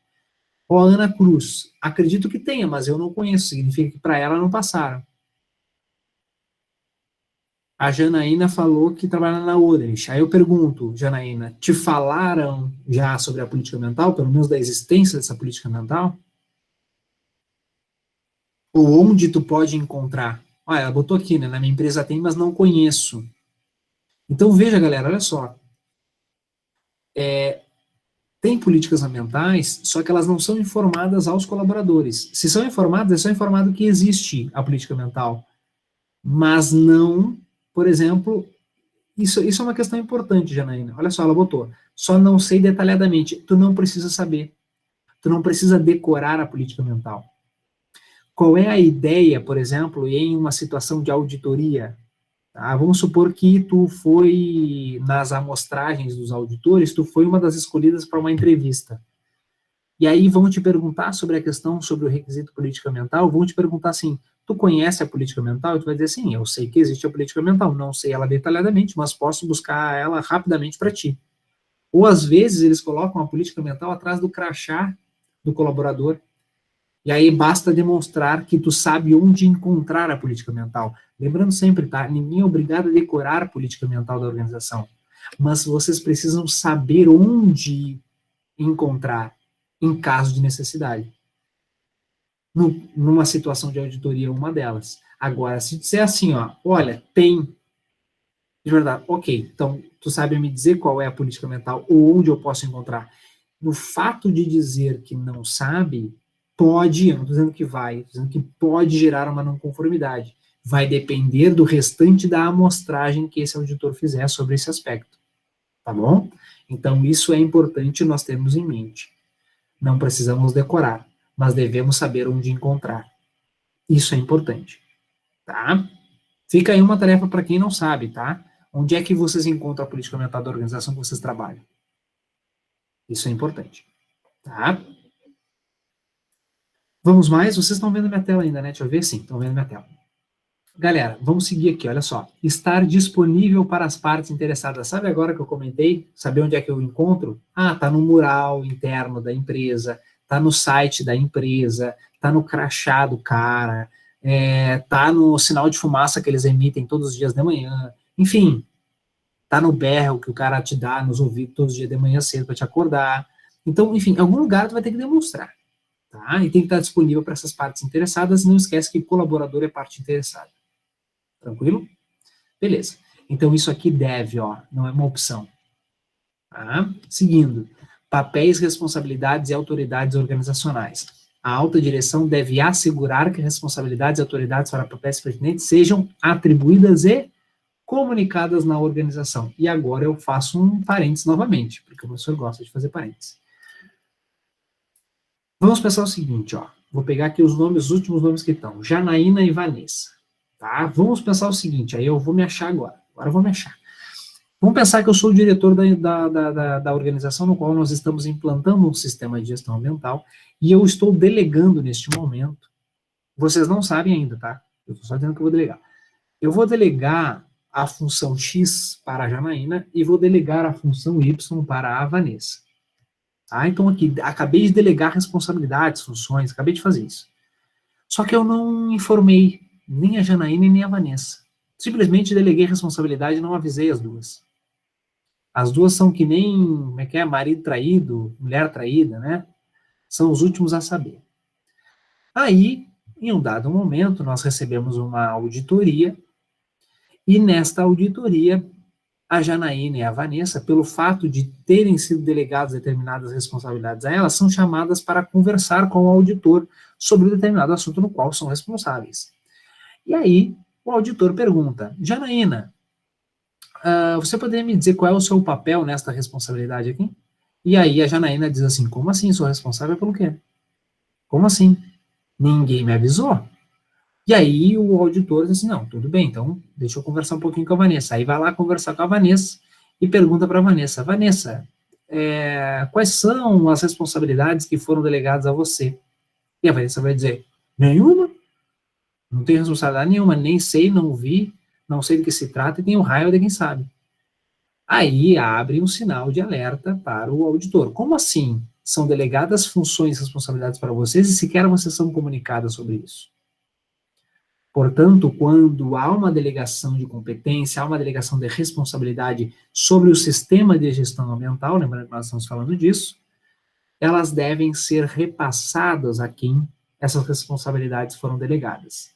A Ana Cruz, acredito que tenha, mas eu não conheço, significa que para ela não passaram. A Janaína falou que trabalha na Odrich. Aí eu pergunto, Janaína, te falaram já sobre a política ambiental, pelo menos da existência dessa política ambiental? Ou onde tu pode encontrar? Olha, ela botou aqui, né? Na minha empresa tem, mas não conheço. Então veja, galera, olha só. Tem políticas ambientais, só que elas não são informadas aos colaboradores. Se são informadas, é só informado que existe a política ambiental. Mas não... Por exemplo, isso é uma questão importante, Janaína. Olha só, ela botou. Só não sei detalhadamente. Tu não precisa saber. Tu não precisa decorar a política ambiental. qual é a ideia, por exemplo, em uma situação de auditoria? Tá? Vamos supor que tu foi, nas amostragens dos auditores, tu foi uma das escolhidas para uma entrevista. E aí vão te perguntar sobre a questão, sobre o requisito política mental, vão te perguntar assim, tu conhece a política mental? E tu vai dizer assim, eu sei que existe a política mental, não sei ela detalhadamente, mas posso buscar ela rapidamente para ti. Ou às vezes eles colocam a política mental atrás do crachá do colaborador, e aí basta demonstrar que tu sabe onde encontrar a política mental. Lembrando sempre, tá? Ninguém é obrigado a decorar a política mental da organização, mas vocês precisam saber onde encontrar em caso de necessidade. Numa situação de auditoria, uma delas. Agora, se disser assim, ó, olha, tem, de verdade, ok, então tu sabe me dizer qual é a política mental ou onde eu posso encontrar. No fato de dizer que não sabe, pode, eu não estou dizendo que vai, estou dizendo que pode gerar uma não conformidade. Vai depender do restante da amostragem que esse auditor fizer sobre esse aspecto. Tá bom? Então, isso é importante nós termos em mente. Não precisamos decorar, mas devemos saber onde encontrar. Isso é importante. Tá? Fica aí uma tarefa para quem não sabe, tá? Onde é que vocês encontram a política mental da organização que vocês trabalham? Isso é importante. Tá? Vamos mais? Vocês estão vendo minha tela ainda, né? Deixa eu ver. Sim, estão vendo minha tela. Galera, vamos seguir aqui, olha só. Estar disponível para as partes interessadas. Sabe agora que eu comentei? Saber onde é que eu encontro? Ah, tá no mural interno da empresa, tá no site da empresa, tá no crachá do cara, tá no sinal de fumaça que eles emitem todos os dias de manhã. Enfim, tá no berro que o cara te dá nos ouvidos todos os dias de manhã cedo para te acordar. Então, enfim, em algum lugar tu vai ter que demonstrar. Tá? E tem que estar disponível para essas partes interessadas. Não esquece que colaborador é parte interessada. Tranquilo? Beleza. Então, isso aqui deve, ó, não é uma opção. Tá? Seguindo, papéis, responsabilidades e autoridades organizacionais. A alta direção deve assegurar que responsabilidades e autoridades para papéis pertinentes sejam atribuídas e comunicadas na organização. E agora eu faço um parênteses novamente, porque o professor gosta de fazer parênteses. Vamos pensar o seguinte, ó. Vou pegar aqui os nomes, os últimos nomes que estão. Janaína e Vanessa. Tá? Vamos pensar o seguinte, aí eu vou me achar agora. Agora eu vou me achar. Vamos pensar que eu sou o diretor da organização no qual nós estamos implantando um sistema de gestão ambiental e eu estou delegando neste momento. Vocês não sabem ainda, tá? Eu estou só dizendo que eu vou delegar. Eu vou delegar a função X para a Janaína e vou delegar a função Y para a Vanessa. Tá? Então aqui, acabei de delegar responsabilidades, funções, acabei de fazer isso. Só que eu não informei nem a Janaína nem a Vanessa. Simplesmente deleguei responsabilidade e não avisei as duas. As duas são que nem, como é que é, marido traído, mulher traída, né? São os últimos a saber. Aí, em um dado momento, nós recebemos uma auditoria e nesta auditoria, a Janaína e a Vanessa, pelo fato de terem sido delegadas determinadas responsabilidades a elas, são chamadas para conversar com o auditor sobre um determinado assunto no qual são responsáveis. E aí, o auditor pergunta, Janaína, você poderia me dizer qual é o seu papel nesta responsabilidade aqui? E aí a Janaína diz assim, como assim, sou responsável pelo quê? Como assim? Ninguém me avisou? E aí o auditor diz assim, não, tudo bem, então deixa eu conversar um pouquinho com a Vanessa. Aí vai lá conversar com a Vanessa e pergunta para a Vanessa, Vanessa, quais são as responsabilidades que foram delegadas a você? E a Vanessa vai dizer, nenhuma, não tenho responsabilidade nenhuma, nem sei, não vi, não sei do que se trata e tenho raiva de quem sabe. Aí abre um sinal de alerta para o auditor. Como assim? São delegadas funções e responsabilidades para vocês e sequer vocês são comunicadas sobre isso. Portanto, quando há uma delegação de competência, há uma delegação de responsabilidade sobre o sistema de gestão ambiental, lembrando que nós estamos falando disso, elas devem ser repassadas a quem essas responsabilidades foram delegadas.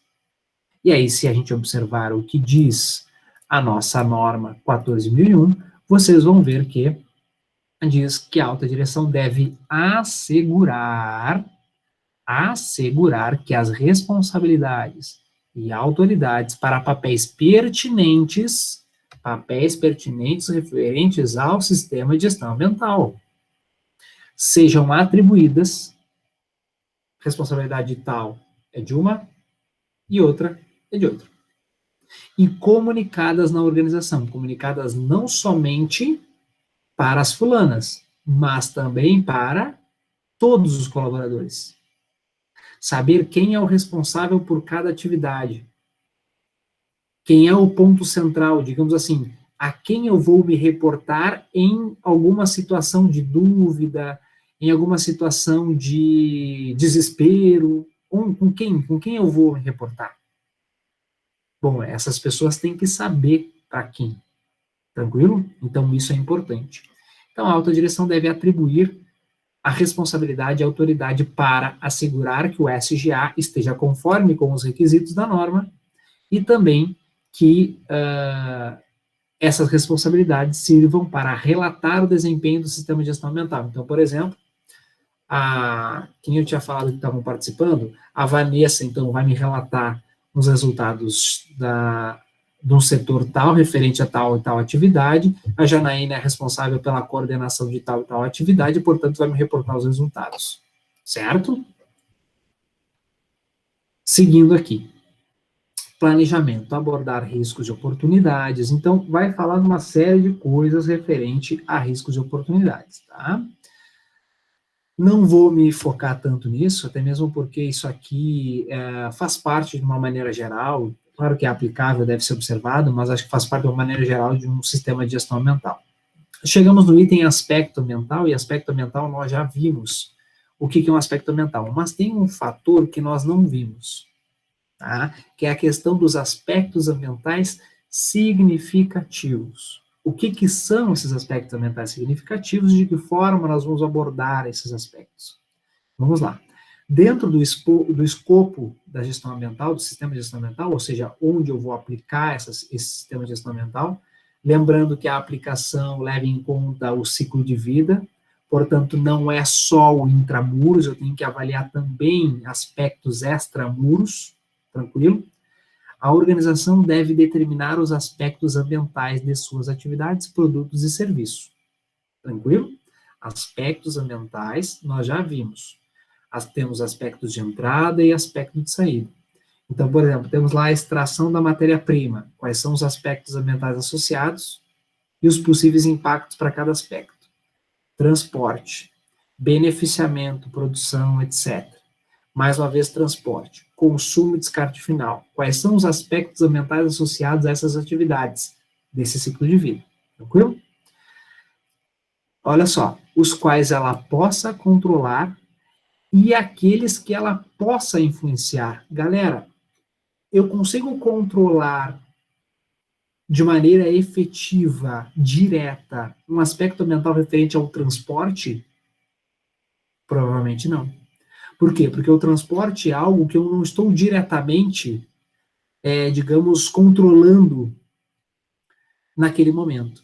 E aí, se a gente observar o que diz a nossa norma 14.001, vocês vão ver que diz que a alta direção deve assegurar que as responsabilidades e autoridades para papéis pertinentes referentes ao sistema de gestão ambiental sejam atribuídas, responsabilidade tal é de uma e outra é de outra. E comunicadas na organização, comunicadas não somente para as fulanas, mas também para todos os colaboradores. Saber quem é o responsável por cada atividade. Quem é o ponto central, digamos assim, a quem eu vou me reportar em alguma situação de dúvida, em alguma situação de desespero, com quem eu vou me reportar? Bom, essas pessoas têm que saber para quem, tranquilo? Então, isso é importante. Então, a alta direção deve atribuir a responsabilidade e a autoridade para assegurar que o SGA esteja conforme com os requisitos da norma e também que essas responsabilidades sirvam para relatar o desempenho do sistema de gestão ambiental. Então, por exemplo, quem eu tinha falado que estavam participando, a Vanessa, então, vai me relatar os resultados de um setor tal, referente a tal e tal atividade, a Janaína é responsável pela coordenação de tal e tal atividade, e, portanto, vai me reportar os resultados. Certo? Seguindo aqui. Planejamento, abordar riscos e oportunidades. Então, vai falar de uma série de coisas referente a riscos e oportunidades, tá? Não vou me focar tanto nisso, até mesmo porque isso aqui faz parte de uma maneira geral, claro que é aplicável, deve ser observado, mas acho que faz parte de uma maneira geral de um sistema de gestão ambiental. Chegamos no item aspecto ambiental, e aspecto ambiental nós já vimos o que é um aspecto ambiental, mas tem um fator que nós não vimos, tá? Que é a questão dos aspectos ambientais significativos. O que são esses aspectos ambientais significativos e de que forma nós vamos abordar esses aspectos? Vamos lá. Dentro do escopo da gestão ambiental, do sistema de gestão ambiental, ou seja, onde eu vou aplicar esse sistema de gestão ambiental, lembrando que a aplicação leva em conta o ciclo de vida, portanto, não é só o intramuros, eu tenho que avaliar também aspectos extramuros, tranquilo? A organização deve determinar os aspectos ambientais de suas atividades, produtos e serviços. Tranquilo? Aspectos ambientais, nós já vimos. Temos aspectos de entrada e aspecto de saída. Então, por exemplo, temos lá a extração da matéria-prima. Quais são os aspectos ambientais associados e os possíveis impactos para cada aspecto. Transporte, beneficiamento, produção, etc. Mais uma vez, transporte, consumo e descarte final. Quais são os aspectos ambientais associados a essas atividades desse ciclo de vida? Tranquilo? Olha só, os quais ela possa controlar e aqueles que ela possa influenciar. Galera, eu consigo controlar de maneira efetiva, direta, um aspecto ambiental referente ao transporte? Provavelmente não. Por quê? Porque o transporte é algo que eu não estou diretamente, digamos, controlando naquele momento.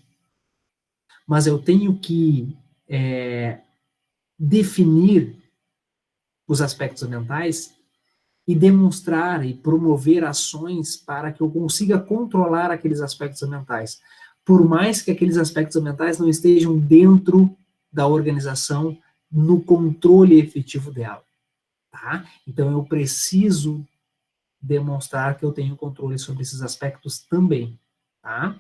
Mas eu tenho que definir os aspectos ambientais e demonstrar e promover ações para que eu consiga controlar aqueles aspectos ambientais. Por mais que aqueles aspectos ambientais não estejam dentro da organização no controle efetivo dela. Tá? Então, eu preciso demonstrar que eu tenho controle sobre esses aspectos também. Tá?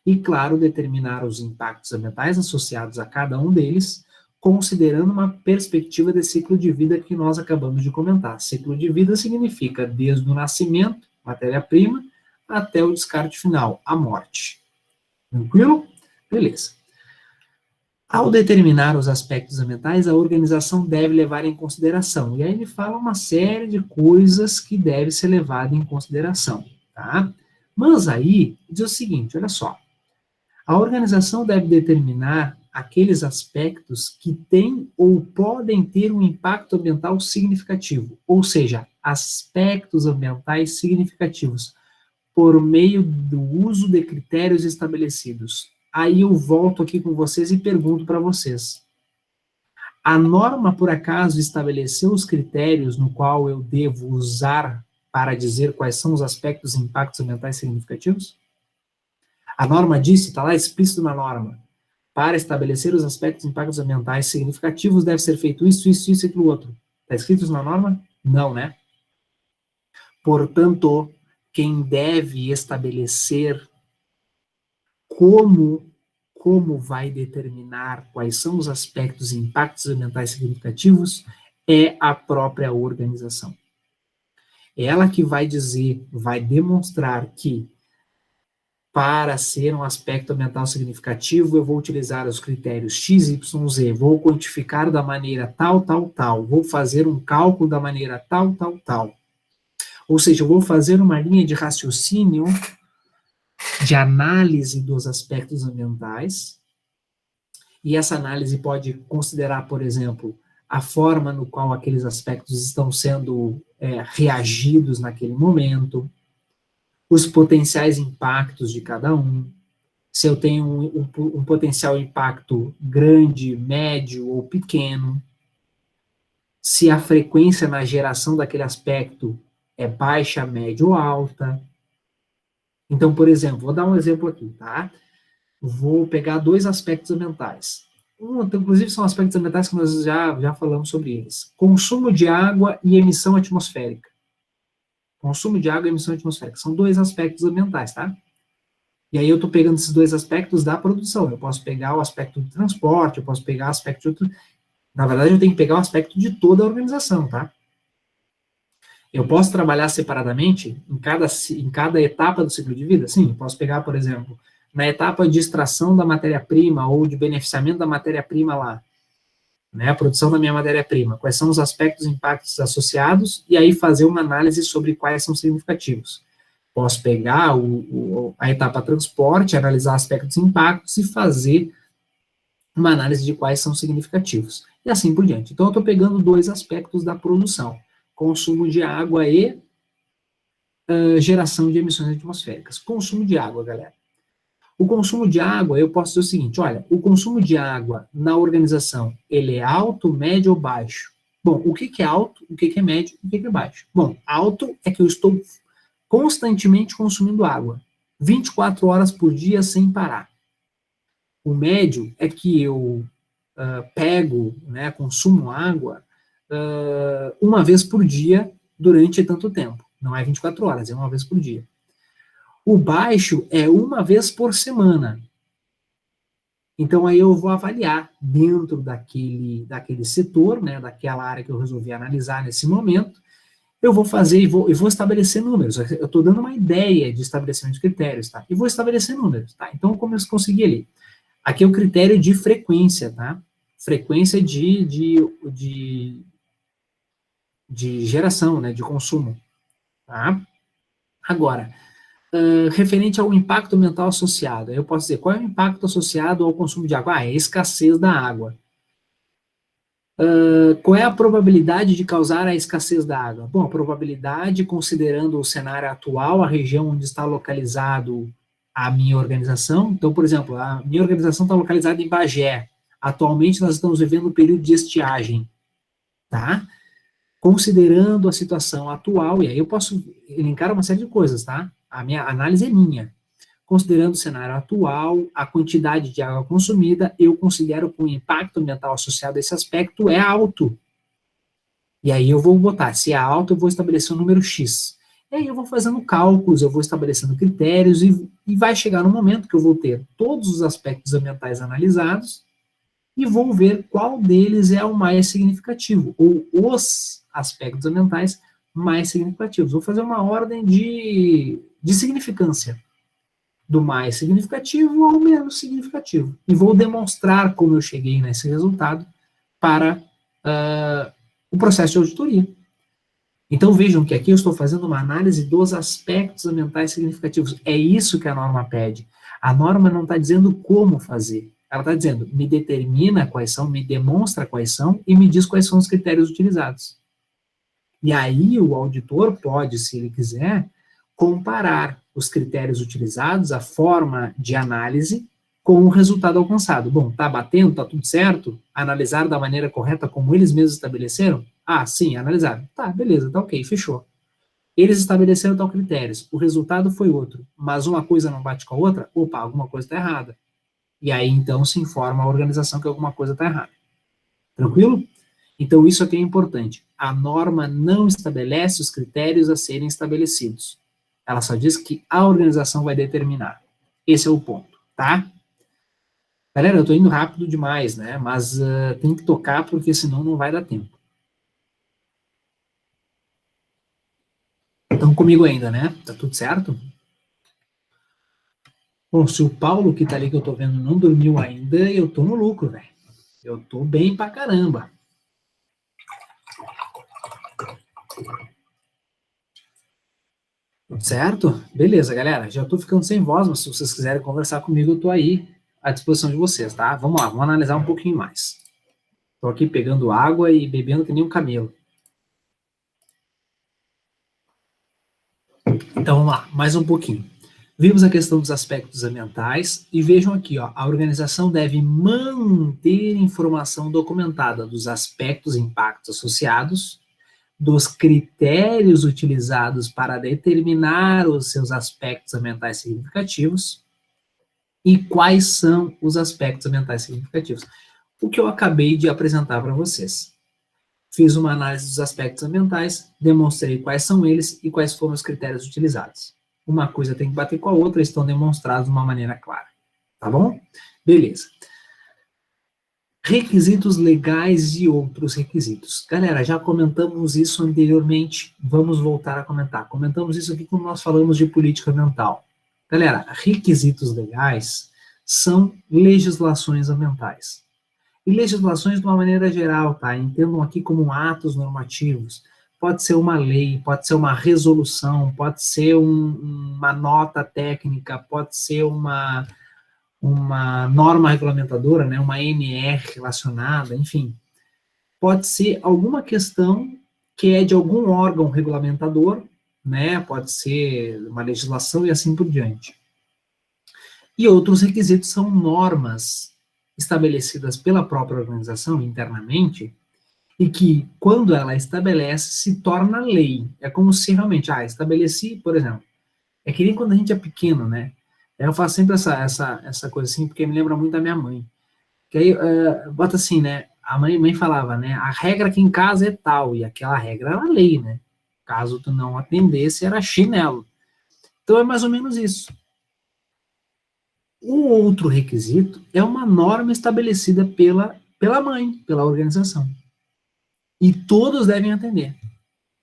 E, claro, determinar os impactos ambientais associados a cada um deles, considerando uma perspectiva de ciclo de vida que nós acabamos de comentar. Ciclo de vida significa desde o nascimento, matéria-prima, até o descarte final, a morte. Tranquilo? Beleza. Ao determinar os aspectos ambientais, a organização deve levar em consideração. E aí ele fala uma série de coisas que deve ser levada em consideração, tá? Mas aí, diz o seguinte, olha só. A organização deve determinar aqueles aspectos que têm ou podem ter um impacto ambiental significativo, ou seja, aspectos ambientais significativos, por meio do uso de critérios estabelecidos. Aí eu volto aqui com vocês e pergunto para vocês. A norma, por acaso, estabeleceu os critérios no qual eu devo usar para dizer quais são os aspectos e impactos ambientais significativos? A norma disse, está lá explícito na norma, para estabelecer os aspectos e impactos ambientais significativos deve ser feito isso, isso, isso e aquilo outro. Está escrito isso na norma? Não, né? Portanto, quem deve estabelecer como vai determinar quais são os aspectos e impactos ambientais significativos é a própria organização. É ela que vai dizer, vai demonstrar que para ser um aspecto ambiental significativo, eu vou utilizar os critérios X, Y, Z, vou quantificar da maneira tal, tal, tal, vou fazer um cálculo da maneira tal, tal, tal. Ou seja, eu vou fazer uma linha de raciocínio de análise dos aspectos ambientais, e essa análise pode considerar, por exemplo, a forma no qual aqueles aspectos estão sendo reagidos naquele momento, os potenciais impactos de cada um, se eu tenho um potencial impacto grande, médio ou pequeno, se a frequência na geração daquele aspecto é baixa, média ou alta. Então, por exemplo, vou dar um exemplo aqui, tá? Vou pegar dois aspectos ambientais. Inclusive, são aspectos ambientais que nós já falamos sobre eles. Consumo de água e emissão atmosférica. Consumo de água e emissão atmosférica. São dois aspectos ambientais, tá? E aí eu estou pegando esses dois aspectos da produção. Eu posso pegar o aspecto do transporte, eu posso pegar o aspecto de outro... Na verdade, eu tenho que pegar o aspecto de toda a organização, tá? Eu posso trabalhar separadamente em cada etapa do ciclo de vida? Sim, eu posso pegar, por exemplo, na etapa de extração da matéria-prima ou de beneficiamento da matéria-prima lá, né, a produção da minha matéria-prima, quais são os aspectos e impactos associados, e aí fazer uma análise sobre quais são significativos. Posso pegar a etapa transporte, analisar aspectos e impactos e fazer uma análise de quais são significativos. E assim por diante. Então, eu estou pegando dois aspectos da produção, consumo de água e geração de emissões atmosféricas. Consumo de água, galera. O consumo de água, eu posso dizer o seguinte, olha, o consumo de água na organização, ele é alto, médio ou baixo? Bom, o que é alto, o que é médio, o que é baixo? Bom, alto é que eu estou constantemente consumindo água, 24 horas por dia sem parar. O médio é que eu pego, né, consumo água uma vez por dia durante tanto tempo. Não é 24 horas, é uma vez por dia. O baixo é uma vez por semana. Então, aí eu vou avaliar dentro daquele setor, né, daquela área que eu resolvi analisar nesse momento, eu vou fazer e vou estabelecer números. Eu estou dando uma ideia de estabelecimento de critérios, tá? E vou estabelecer números, tá? Então, como eu consegui ali? Aqui é o critério de frequência, tá? Frequência de geração, né, de consumo, tá? Agora, referente ao impacto ambiental associado, eu posso dizer, qual é o impacto associado ao consumo de água? É a escassez da água. Qual é a probabilidade de causar a escassez da água? Bom, a probabilidade, considerando o cenário atual, a região onde está localizado a minha organização. Então, por exemplo, a minha organização está localizada em Bagé. Atualmente, nós estamos vivendo um período de estiagem, tá? Considerando a situação atual, e aí eu posso elencar uma série de coisas, tá? A minha análise é minha. Considerando o cenário atual, a quantidade de água consumida, eu considero que o impacto ambiental associado a esse aspecto é alto. E aí eu vou botar, se é alto, eu vou estabelecer um número X. E aí eu vou fazendo cálculos, eu vou estabelecendo critérios, e vai chegar no momento que eu vou ter todos os aspectos ambientais analisados, e vou ver qual deles é o mais significativo, ou os aspectos ambientais mais significativos. Vou fazer uma ordem de significância, do mais significativo ao menos significativo. E vou demonstrar como eu cheguei nesse resultado para o processo de auditoria. Então vejam que aqui eu estou fazendo uma análise dos aspectos ambientais significativos. É isso que a norma pede. A norma não está dizendo como fazer. Ela está dizendo, me determina quais são, me demonstra quais são e me diz quais são os critérios utilizados. E aí o auditor pode, se ele quiser, comparar os critérios utilizados, a forma de análise, com o resultado alcançado. Bom, está batendo, está tudo certo? Analisar da maneira correta como eles mesmos estabeleceram? Ah, sim, analisaram. Tá, beleza, tá ok, fechou. Eles estabeleceram tal critérios, o resultado foi outro, mas uma coisa não bate com a outra? Opa, alguma coisa está errada. E aí, então, se informa a organização que alguma coisa está errada. Tranquilo? Então, isso aqui é importante. a norma não estabelece os critérios a serem estabelecidos. Ela só diz que a organização vai determinar. Esse é o ponto, tá? Galera, eu tô indo rápido demais, né? Mas tem que tocar, porque senão não vai dar tempo. Estão comigo ainda, né? Tá tudo certo? Bom, se o Paulo, que tá ali que eu tô vendo, não dormiu ainda, eu tô no lucro, velho. Eu tô bem pra caramba. Certo? Beleza, galera. Já tô ficando sem voz, mas se vocês quiserem conversar comigo, eu tô aí à disposição de vocês, tá? Vamos lá, vamos analisar um pouquinho mais. Tô aqui pegando água e bebendo que nem um camelo. Então vamos lá, mais um pouquinho. Vimos a questão dos aspectos ambientais e vejam aqui, ó, a organização deve manter informação documentada dos aspectos e impactos associados, dos critérios utilizados para determinar os seus aspectos ambientais significativos e quais são os aspectos ambientais significativos. O que eu acabei de apresentar para vocês. Fiz uma análise dos aspectos ambientais, demonstrei quais são eles e quais foram os critérios utilizados. Uma coisa tem que bater com a outra, estão demonstrados de uma maneira clara. Tá bom? Beleza. Requisitos legais e outros requisitos. Galera, já comentamos isso anteriormente, vamos voltar a comentar. Comentamos isso aqui quando nós falamos de política ambiental. Galera, requisitos legais são legislações ambientais. E legislações de uma maneira geral, tá? Entendam aqui como atos normativos. Pode ser uma lei, pode ser uma resolução, pode ser uma nota técnica, pode ser uma norma regulamentadora, né? Uma NR relacionada, enfim. Pode ser alguma questão que é de algum órgão regulamentador, né? Pode ser uma legislação e assim por diante. E outros requisitos são normas estabelecidas pela própria organização internamente e que, quando ela estabelece, se torna lei. É como se realmente, estabeleci, por exemplo, é que nem quando a gente é pequeno, né? Eu faço sempre essa coisa assim, porque me lembra muito da minha mãe. Que aí, bota assim, né? A mãe falava, né? A regra aqui em casa é tal, e aquela regra era lei, né? Caso tu não atendesse, era chinelo. Então é mais ou menos isso. O outro requisito é uma norma estabelecida pela mãe, pela organização. E todos devem atender.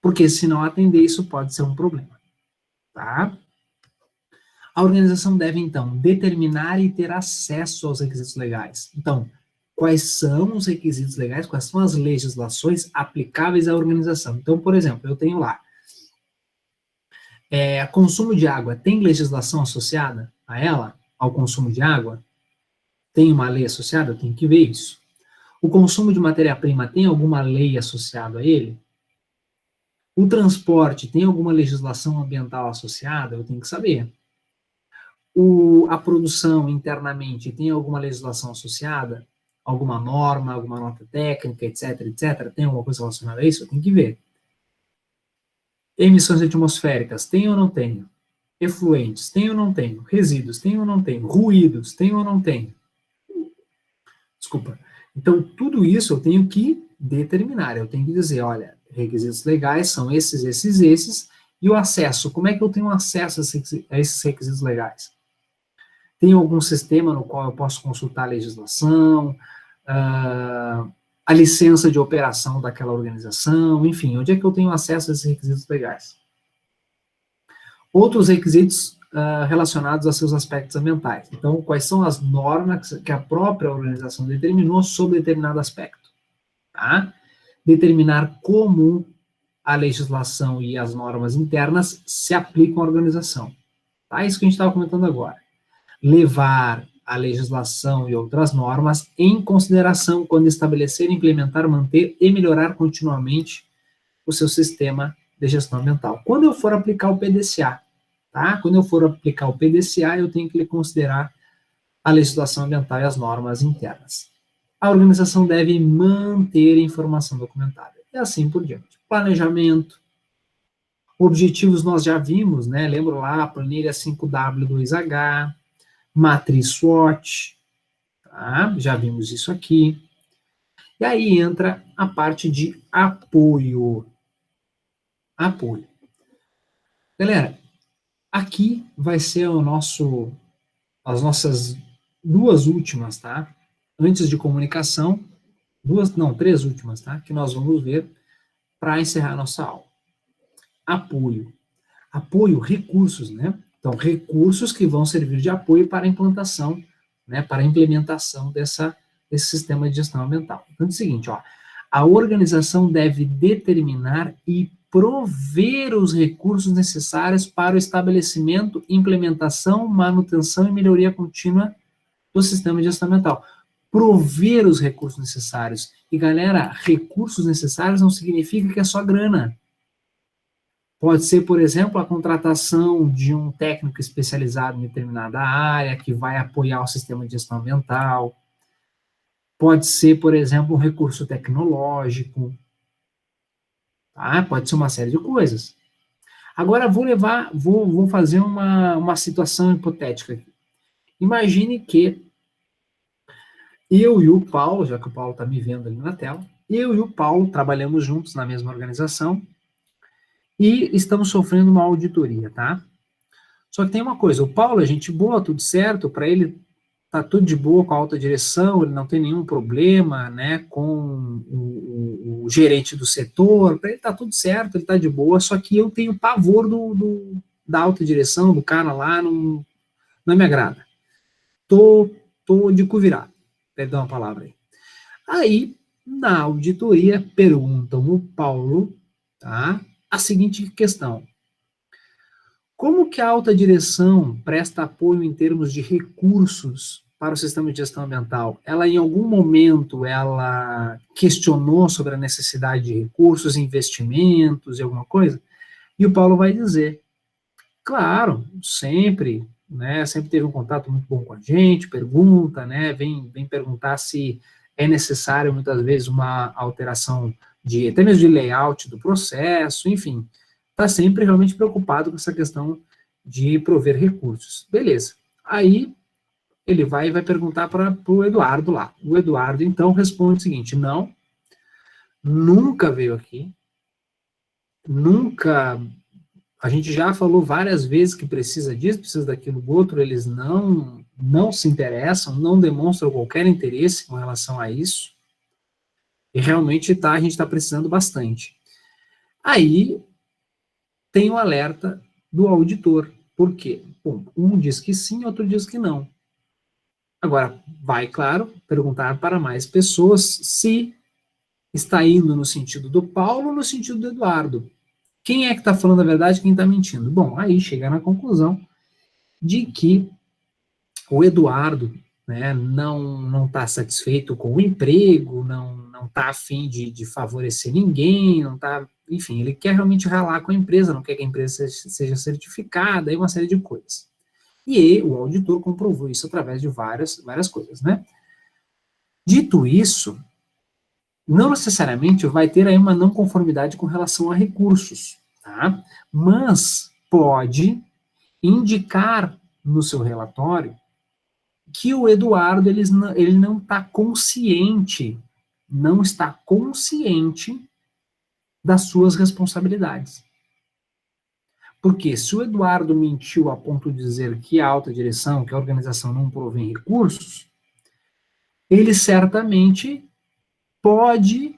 Porque se não atender, isso pode ser um problema. Tá? A organização deve, então, determinar e ter acesso aos requisitos legais. Então, quais são os requisitos legais, quais são as legislações aplicáveis à organização? Então, por exemplo, eu tenho lá, consumo de água, tem legislação associada a ela, ao consumo de água? Tem uma lei associada? Eu tenho que ver isso. O consumo de matéria-prima tem alguma lei associada a ele? O transporte tem alguma legislação ambiental associada? Eu tenho que saber. A produção internamente tem alguma legislação associada? Alguma norma, alguma nota técnica, etc, etc? Tem alguma coisa relacionada a isso? Eu tenho que ver. Emissões atmosféricas, tem ou não tem? Efluentes, tem ou não tem? Resíduos, tem ou não tem? Ruídos, tem ou não tem? Desculpa. Então, tudo isso eu tenho que determinar. Eu tenho que dizer, olha, requisitos legais são esses, e o acesso, como é que eu tenho acesso a esses requisitos legais? Tem algum sistema no qual eu posso consultar a legislação, a licença de operação daquela organização, enfim, onde é que eu tenho acesso a esses requisitos legais? Outros requisitos relacionados a seus aspectos ambientais. Então, quais são as normas que a própria organização determinou sobre determinado aspecto? Tá? Determinar como a legislação e as normas internas se aplicam à organização. Tá? Isso que a gente estava comentando agora. Levar a legislação e outras normas em consideração quando estabelecer, implementar, manter e melhorar continuamente o seu sistema de gestão ambiental. Quando eu for aplicar o PDCA, tá? Quando eu for aplicar o PDCA, eu tenho que considerar a legislação ambiental e as normas internas. A organização deve manter informação documentada. E assim por diante. Planejamento. Objetivos nós já vimos, né? Lembra lá, planilha 5W2H, matriz SWOT, tá? Já vimos isso aqui. E aí entra a parte de apoio. Apoio. Galera, aqui vai ser as nossas duas últimas, tá? Antes de comunicação, três últimas, tá? Que nós vamos ver para encerrar nossa aula. Apoio. Apoio, recursos, né? Então, recursos que vão servir de apoio para a implantação, né? Para a implementação desse sistema de gestão ambiental. Então, é o seguinte, ó, a organização deve determinar e prover os recursos necessários para o estabelecimento, implementação, manutenção e melhoria contínua do sistema de gestão ambiental. Prover os recursos necessários. E, galera, recursos necessários não significa que é só grana. Pode ser, por exemplo, a contratação de um técnico especializado em determinada área, que vai apoiar o sistema de gestão ambiental. Pode ser, por exemplo, um recurso tecnológico. Tá? Pode ser uma série de coisas. Agora, vou fazer uma situação hipotética aqui. Imagine que eu e o Paulo, já que o Paulo está me vendo ali na tela, eu e o Paulo trabalhamos juntos na mesma organização e estamos sofrendo uma auditoria, tá? Só que tem uma coisa, o Paulo é gente boa, tudo certo, para ele tá tudo de boa com a alta direção, ele não tem nenhum problema, né, com o gerente do setor, para ele tá tudo certo, ele tá de boa, só que eu tenho pavor da alta direção, do cara lá, não me agrada. Tô de cu virado, perdão a palavra aí. Aí, na auditoria, perguntam o Paulo, tá, a seguinte questão: como que a alta direção presta apoio em termos de recursos para o sistema de gestão ambiental? Ela, em algum momento, ela questionou sobre a necessidade de recursos, investimentos e alguma coisa? E o Paulo vai dizer, claro, sempre, né, sempre teve um contato muito bom com a gente, pergunta, né, vem perguntar se é necessário, muitas vezes, uma alteração até mesmo de layout do processo, enfim, está sempre realmente preocupado com essa questão de prover recursos. Beleza. Aí ele vai perguntar para o Eduardo lá. O Eduardo, então, responde o seguinte: não, nunca veio aqui, nunca. A gente já falou várias vezes que precisa disso, precisa daquilo outro, eles não se interessam, não demonstram qualquer interesse com relação a isso. E realmente a gente está precisando bastante. Aí tem o alerta do auditor. Por quê? Bom, um diz que sim, outro diz que não. Agora, vai, claro, perguntar para mais pessoas se está indo no sentido do Paulo ou no sentido do Eduardo. Quem é que está falando a verdade e quem está mentindo? Bom, aí chega na conclusão de que o Eduardo, né, não está satisfeito com o emprego, não está afim de favorecer ninguém, não está, enfim, ele quer realmente ralar com a empresa, não quer que a empresa seja certificada, e uma série de coisas. E o auditor comprovou isso através de várias coisas, né? Dito isso, não necessariamente vai ter aí uma não conformidade com relação a recursos, tá? Mas pode indicar no seu relatório que o Eduardo ele não está consciente, não está consciente das suas responsabilidades. Porque se o Eduardo mentiu a ponto de dizer que a alta direção, que a organização não provém recursos, ele certamente pode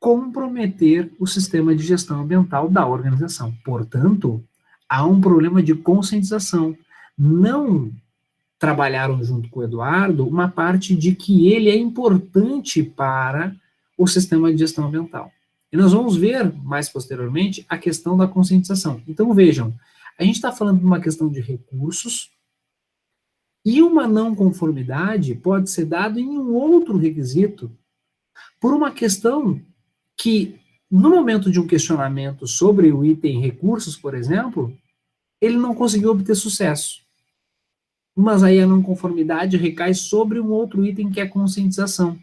comprometer o sistema de gestão ambiental da organização. Portanto, há um problema de conscientização. Não trabalharam junto com o Eduardo uma parte de que ele é importante para o sistema de gestão ambiental. E nós vamos ver mais posteriormente a questão da conscientização. Então vejam, a gente está falando de uma questão de recursos e uma não conformidade pode ser dada em um outro requisito por uma questão que, no momento de um questionamento sobre o item recursos, por exemplo, ele não conseguiu obter sucesso. Mas aí a não conformidade recai sobre um outro item que é a conscientização.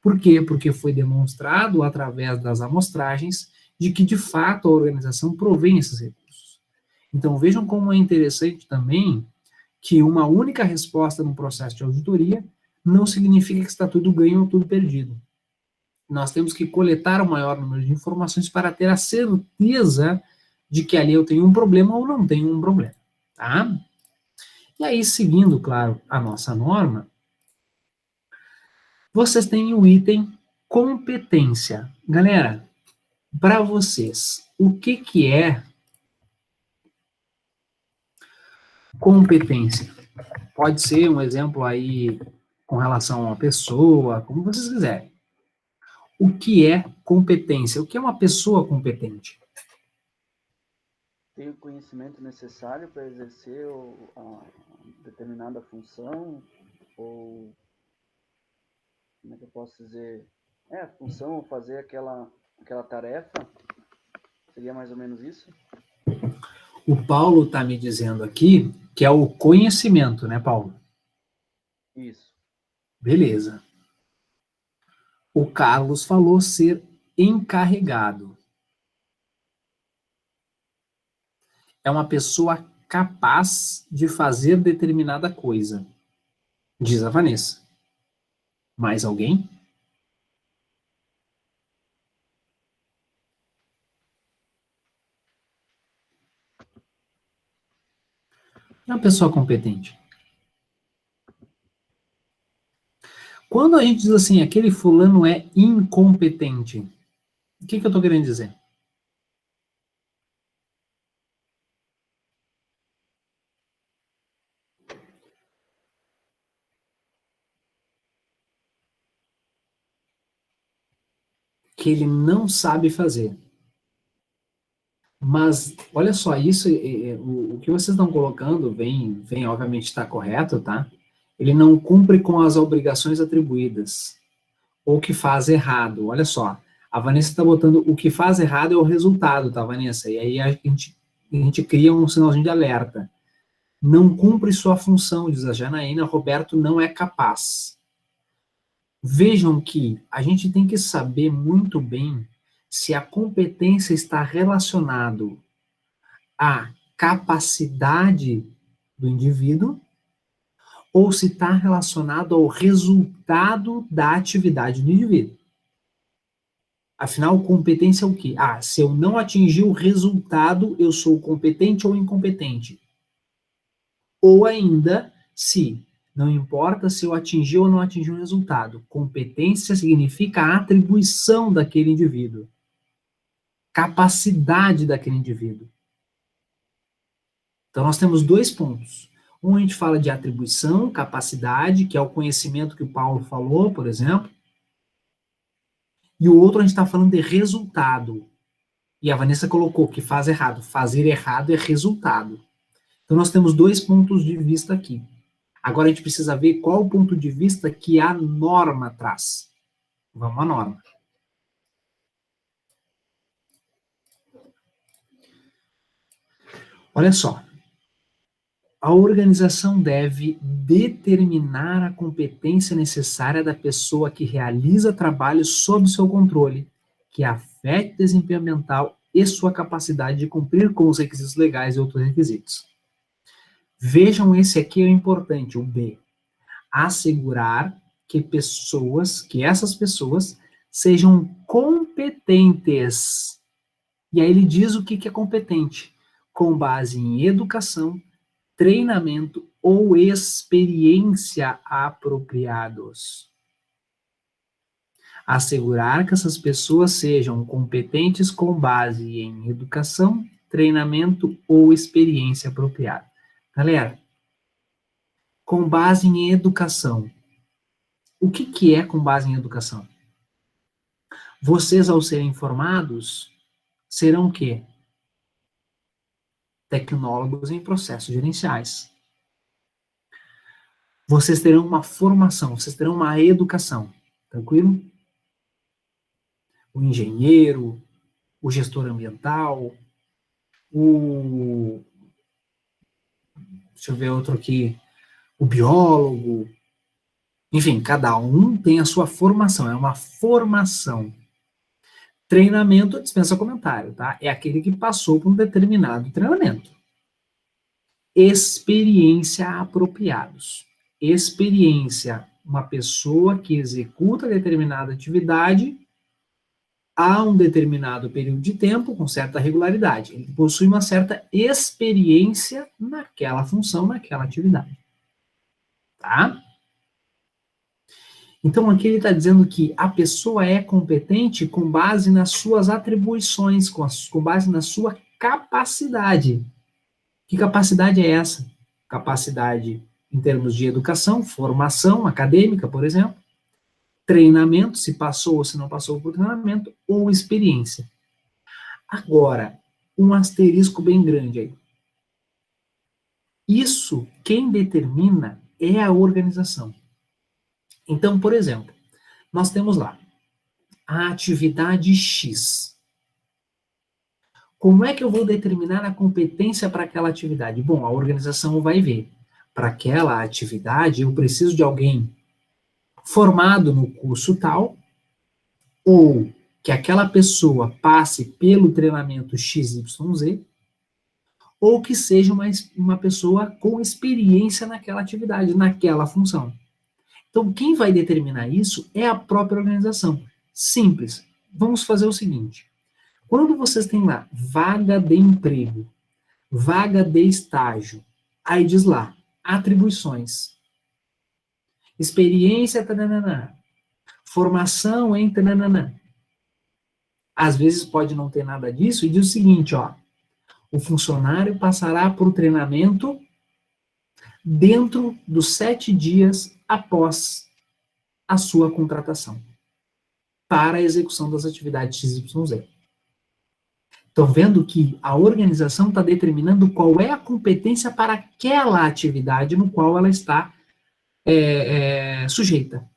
Por quê? Porque foi demonstrado através das amostragens de que de fato a organização provém esses recursos. Então vejam como é interessante também que uma única resposta num processo de auditoria não significa que está tudo ganho ou tudo perdido. nós temos que coletar o maior número de informações para ter a certeza de que ali eu tenho um problema ou não tenho um problema, tá? E aí, seguindo, claro, a nossa norma, vocês têm o item competência. Galera, para vocês, o que é competência? Pode ser um exemplo aí com relação a uma pessoa, como vocês quiserem. O que é competência? O que é uma pessoa competente? Tem o conhecimento necessário para exercer a determinada função, ou como é que eu posso dizer? A função, ou fazer aquela tarefa, seria mais ou menos isso? O Paulo está me dizendo aqui que é o conhecimento, né, Paulo? Isso. Beleza. O Carlos falou ser encarregado. É uma pessoa capaz de fazer determinada coisa, diz a Vanessa. Mais alguém? É uma pessoa competente. Quando a gente diz assim, aquele fulano é incompetente, o que eu estou querendo dizer? Que ele não sabe fazer. Mas, olha só, isso, o que vocês estão colocando vem obviamente estar correto, tá? Ele não cumpre com as obrigações atribuídas. Ou que faz errado. Olha só, a Vanessa está botando o que faz errado é o resultado, tá, Vanessa? E aí a gente cria um sinalzinho de alerta. Não cumpre sua função, diz a Janaína, Roberto não é capaz. Vejam que a gente tem que saber muito bem se a competência está relacionado à capacidade do indivíduo ou se está relacionado ao resultado da atividade do indivíduo. Afinal, competência é o quê? Ah, se eu não atingir o resultado, eu sou competente ou incompetente. Ou ainda, se não importa se eu atingir ou não atingir o resultado, competência significa a atribuição daquele indivíduo, capacidade daquele indivíduo. Então, nós temos dois pontos. Um, a gente fala de atribuição, capacidade, que é o conhecimento que o Paulo falou, por exemplo. E o outro, a gente está falando de resultado. E a Vanessa colocou que faz errado. Fazer errado é resultado. Então, nós temos dois pontos de vista aqui. Agora, a gente precisa ver qual o ponto de vista que a norma traz. Vamos à norma. Olha só. A organização deve determinar a competência necessária da pessoa que realiza trabalho sob seu controle, que afete o desempenho ambiental e sua capacidade de cumprir com os requisitos legais e outros requisitos. Vejam, esse aqui é o importante, o B. Assegurar que essas pessoas sejam competentes. E aí ele diz o que é competente, com base em educação, treinamento ou experiência apropriados. Assegurar que essas pessoas sejam competentes com base em educação, treinamento ou experiência apropriada. Galera, com base em educação. O que é com base em educação? Vocês, ao serem informados, serão o quê? Tecnólogos em processos gerenciais. Vocês terão uma formação, vocês terão uma educação. Tranquilo? O engenheiro, o gestor ambiental, deixa eu ver outro aqui, o biólogo, enfim, cada um tem a sua formação, é uma formação. Treinamento dispensa comentário, tá? É aquele que passou por um determinado treinamento. Experiência apropriados. Experiência, uma pessoa que executa determinada atividade há um determinado período de tempo com certa regularidade. Ele possui uma certa experiência naquela função, naquela atividade. Tá? Então, aqui ele está dizendo que a pessoa é competente com base nas suas atribuições, com base na sua capacidade. Que capacidade é essa? Capacidade em termos de educação, formação acadêmica, por exemplo, treinamento, se passou ou se não passou por treinamento, ou experiência. Agora, um asterisco bem grande aí. Isso, quem determina é a organização. Então, por exemplo, nós temos lá a atividade X. Como é que eu vou determinar a competência para aquela atividade? Bom, a organização vai ver. Para aquela atividade, eu preciso de alguém formado no curso tal, ou que aquela pessoa passe pelo treinamento XYZ, ou que seja uma pessoa com experiência naquela atividade, naquela função. Então, quem vai determinar isso é a própria organização. Simples. Vamos fazer o seguinte. Quando vocês têm lá vaga de emprego, vaga de estágio, aí diz lá, atribuições, experiência, tananana, formação em tananana. Às vezes pode não ter nada disso e diz o seguinte, ó, o funcionário passará por treinamento dentro dos 7 dias após a sua contratação para a execução das atividades XYZ. Estão vendo que a organização está determinando qual é a competência para aquela atividade no qual ela está sujeita.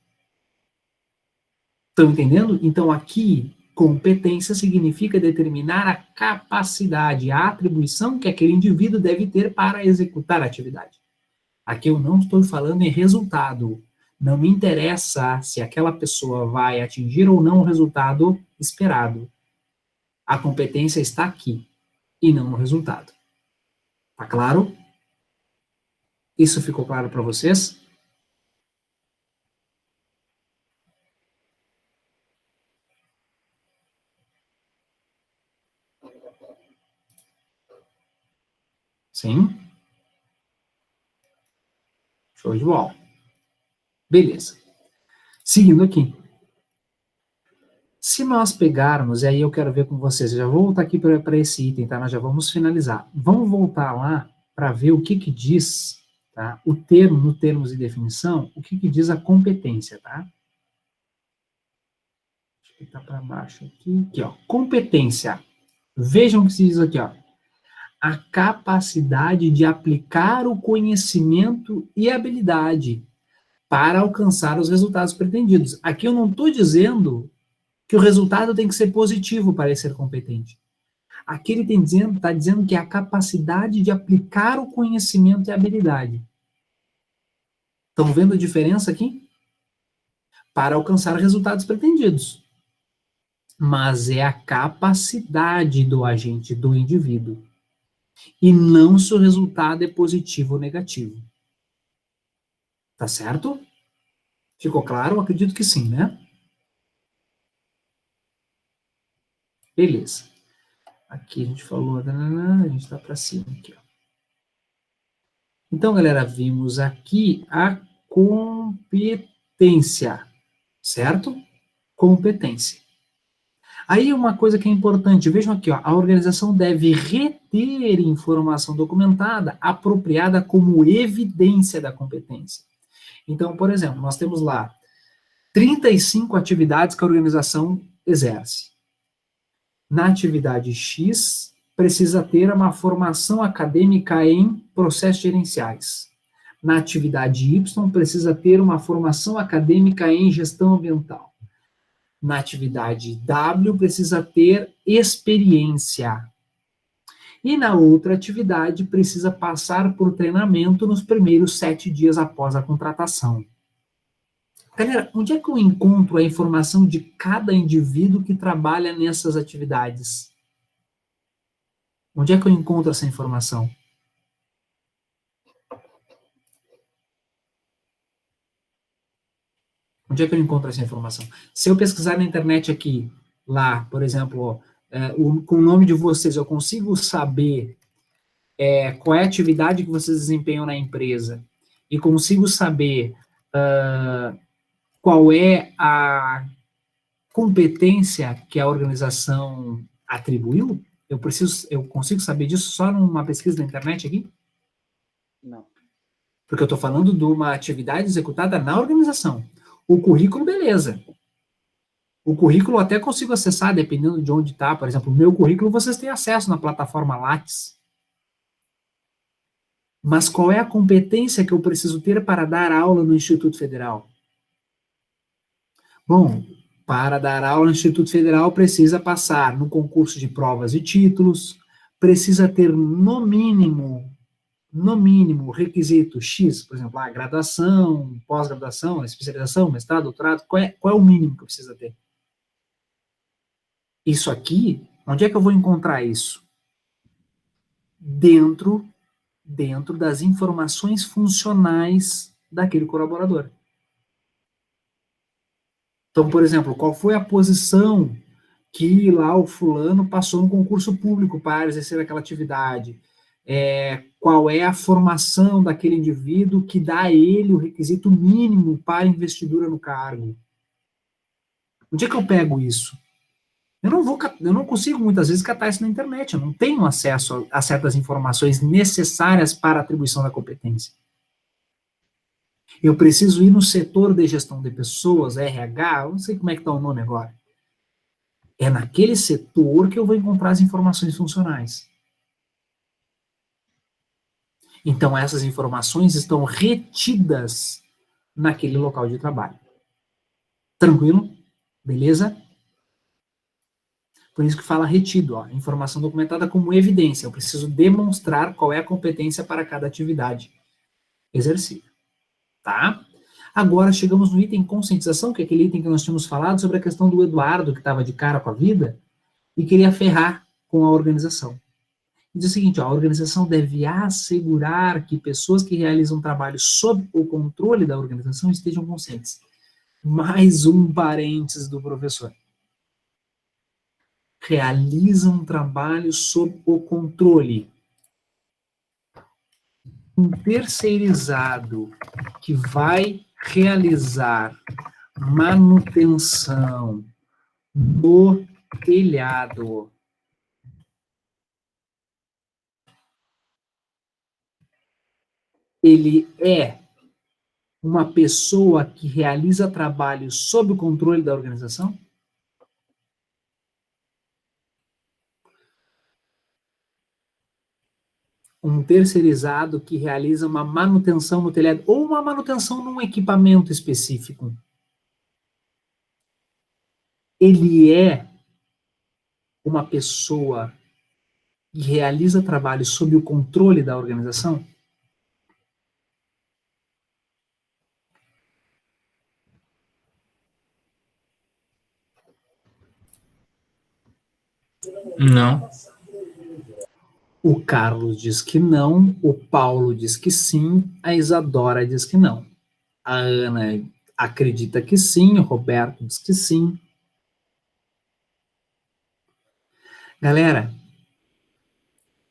Estão entendendo? Então, aqui, competência significa determinar a capacidade, a atribuição que aquele indivíduo deve ter para executar a atividade. Aqui eu não estou falando em resultado. Não me interessa se aquela pessoa vai atingir ou não o resultado esperado. A competência está aqui e não no resultado. Tá claro? Isso ficou claro para vocês? Sim? Show de bola. Beleza. Seguindo aqui. Se nós pegarmos, e aí eu quero ver com vocês, eu já vou voltar aqui para esse item, tá? Nós já vamos finalizar. Vamos voltar lá para ver o que diz, tá? O termo, no termos e definição, o que diz a competência, tá? Acho que tá para baixo aqui. Aqui, ó. Competência. Vejam o que se diz aqui, ó. A capacidade de aplicar o conhecimento e habilidade para alcançar os resultados pretendidos. Aqui eu não estou dizendo que o resultado tem que ser positivo para ele ser competente. Aqui ele está dizendo que é a capacidade de aplicar o conhecimento e a habilidade. Estão vendo a diferença aqui? Para alcançar resultados pretendidos. Mas é a capacidade do agente, do indivíduo. E não se o resultado é positivo ou negativo. Tá certo? Ficou claro? Acredito que sim, né? Beleza. Aqui a gente falou, a gente está para cima aqui, ó. Então, galera, vimos aqui a competência, certo? Competência. Aí uma coisa que é importante, vejam aqui, ó, a organização deve reter informação documentada apropriada como evidência da competência. Então, por exemplo, nós temos lá 35 atividades que a organização exerce. Na atividade X, precisa ter uma formação acadêmica em processos gerenciais. Na atividade Y, precisa ter uma formação acadêmica em gestão ambiental. Na atividade W, precisa ter experiência. E na outra atividade, precisa passar por treinamento nos primeiros 7 dias após a contratação. Galera, onde é que eu encontro a informação de cada indivíduo que trabalha nessas atividades? Onde é que eu encontro essa informação? Onde é que eu encontro essa informação? Se eu pesquisar na internet aqui, lá, por exemplo, com o nome de vocês, eu consigo saber qual é a atividade que vocês desempenham na empresa e consigo saber qual é a competência que a organização atribuiu, eu consigo saber disso só numa pesquisa na internet aqui? Não. Porque eu estou falando de uma atividade executada na organização. O currículo, beleza. O currículo eu até consigo acessar, dependendo de onde está. Por exemplo, o meu currículo vocês têm acesso na plataforma Lattes. Mas qual é a competência que eu preciso ter para dar aula no Instituto Federal? Bom, para dar aula no Instituto Federal precisa passar no concurso de provas e títulos, precisa ter no mínimo, requisito X, por exemplo, graduação, pós-graduação, especialização, mestrado, doutorado, qual é o mínimo que precisa ter? Isso aqui, onde é que eu vou encontrar isso? Dentro das informações funcionais daquele colaborador. Então, por exemplo, qual foi a posição que lá o fulano passou no concurso público para exercer aquela atividade? Qual é a formação daquele indivíduo que dá a ele o requisito mínimo para investidura no cargo? Onde é que eu pego isso? Eu não consigo muitas vezes catar isso na internet, eu não tenho acesso a certas informações necessárias para a atribuição da competência. Eu preciso ir no setor de gestão de pessoas, RH, eu não sei como é que está o nome agora. É naquele setor que eu vou encontrar as informações funcionais. Então, essas informações estão retidas naquele local de trabalho. Tranquilo? Beleza? Por isso que fala retido, informação documentada como evidência. Eu preciso demonstrar qual é a competência para cada atividade exercida. Tá? Agora chegamos no item conscientização, que é aquele item que nós tínhamos falado sobre a questão do Eduardo, que estava de cara com a vida e queria ferrar com a organização. Diz o seguinte, a organização deve assegurar que pessoas que realizam trabalho sob o controle da organização estejam conscientes. Mais um parênteses do professor. Realizam um trabalho sob o controle. Um terceirizado que vai realizar manutenção do telhado ele é uma pessoa que realiza trabalho sob o controle da organização? Um terceirizado que realiza uma manutenção no telhado ou uma manutenção num equipamento específico. Ele é uma pessoa que realiza trabalho sob o controle da organização? Não. O Carlos diz que não, o Paulo diz que sim, a Isadora diz que não. A Ana acredita que sim, o Roberto diz que sim. Galera,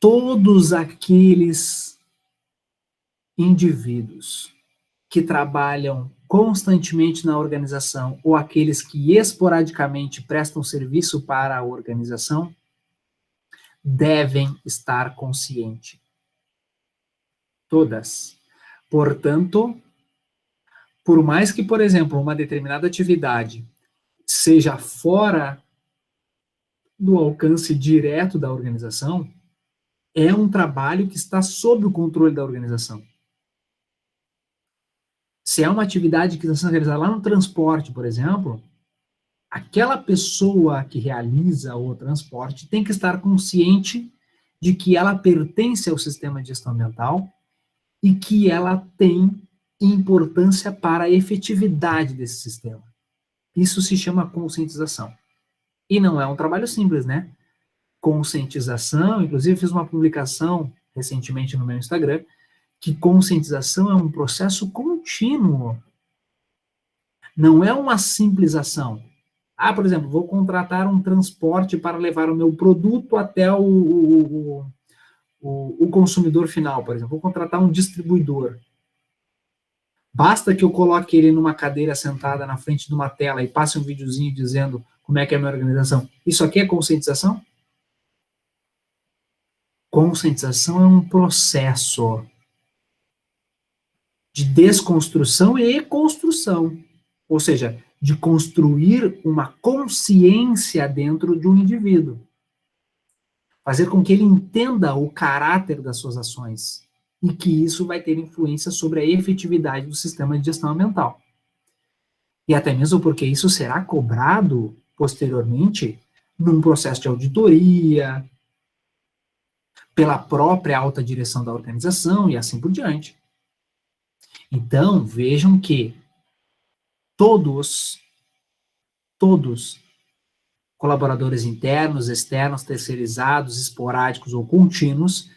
todos aqueles indivíduos que trabalham constantemente na organização ou aqueles que esporadicamente prestam serviço para a organização devem estar conscientes. Todas. Portanto, por mais que, por exemplo, uma determinada atividade seja fora do alcance direto da organização, é um trabalho que está sob o controle da organização. Se é uma atividade que está sendo realizada lá no transporte, por exemplo, aquela pessoa que realiza o transporte tem que estar consciente de que ela pertence ao sistema de gestão ambiental e que ela tem importância para a efetividade desse sistema. Isso se chama conscientização. E não é um trabalho simples, né? Conscientização, inclusive fiz uma publicação recentemente no meu Instagram, que conscientização é um processo contínuo. Não é uma simples ação. por exemplo, vou contratar um transporte para levar o meu produto até o consumidor final, por exemplo. Vou contratar um distribuidor. Basta que eu coloque ele numa cadeira sentada na frente de uma tela e passe um videozinho dizendo como é que é a minha organização. Isso aqui é conscientização? Conscientização é um processo de desconstrução e construção. Ou seja, de construir uma consciência dentro de um indivíduo. Fazer com que ele entenda o caráter das suas ações. E que isso vai ter influência sobre a efetividade do sistema de gestão ambiental. E até mesmo porque isso será cobrado posteriormente num processo de auditoria, pela própria alta direção da organização e assim por diante. Então, vejam que todos, colaboradores internos, externos, terceirizados, esporádicos ou contínuos,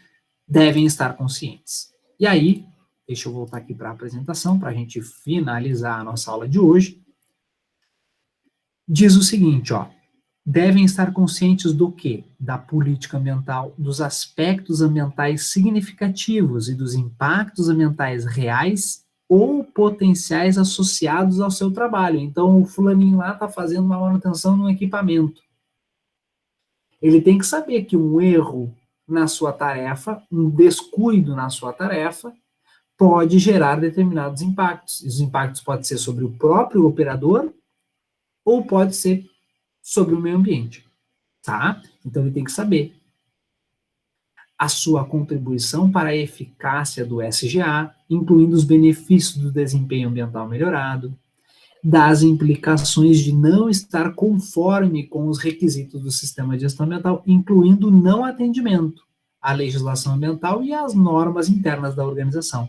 devem estar conscientes. E aí, deixa eu voltar aqui para a apresentação, para a gente finalizar a nossa aula de hoje. Diz o seguinte, ó, devem estar conscientes do quê? Da política ambiental, dos aspectos ambientais significativos e dos impactos ambientais reais ou potenciais associados ao seu trabalho. Então, o fulaninho lá está fazendo uma manutenção no equipamento. Ele tem que saber que um erro na sua tarefa, um descuido na sua tarefa, pode gerar determinados impactos. Os impactos podem ser sobre o próprio operador ou pode ser sobre o meio ambiente, tá? Então ele tem que saber a sua contribuição para a eficácia do SGA, incluindo os benefícios do desempenho ambiental melhorado, das implicações de não estar conforme com os requisitos do sistema de gestão ambiental, incluindo o não atendimento à legislação ambiental e às normas internas da organização.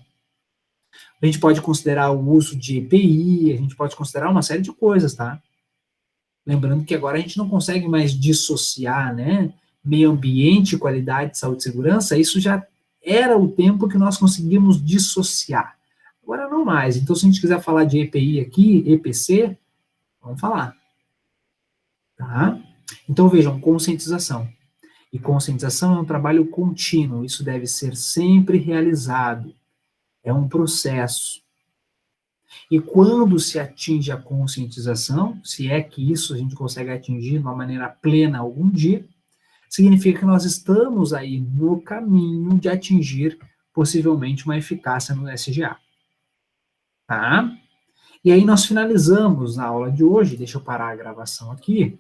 A gente pode considerar o uso de EPI, a gente pode considerar uma série de coisas, tá? Lembrando que agora a gente não consegue mais dissociar, né? Meio ambiente, qualidade, saúde e segurança, isso já era o tempo que nós conseguimos dissociar. Agora não mais. Então, se a gente quiser falar de EPI aqui, EPC, vamos falar. Tá? Então, vejam, conscientização. E conscientização é um trabalho contínuo, isso deve ser sempre realizado. É um processo. E quando se atinge a conscientização, se é que isso a gente consegue atingir de uma maneira plena algum dia, significa que nós estamos aí no caminho de atingir possivelmente uma eficácia no SGA. Tá? E aí nós finalizamos na aula de hoje, deixa eu parar a gravação aqui,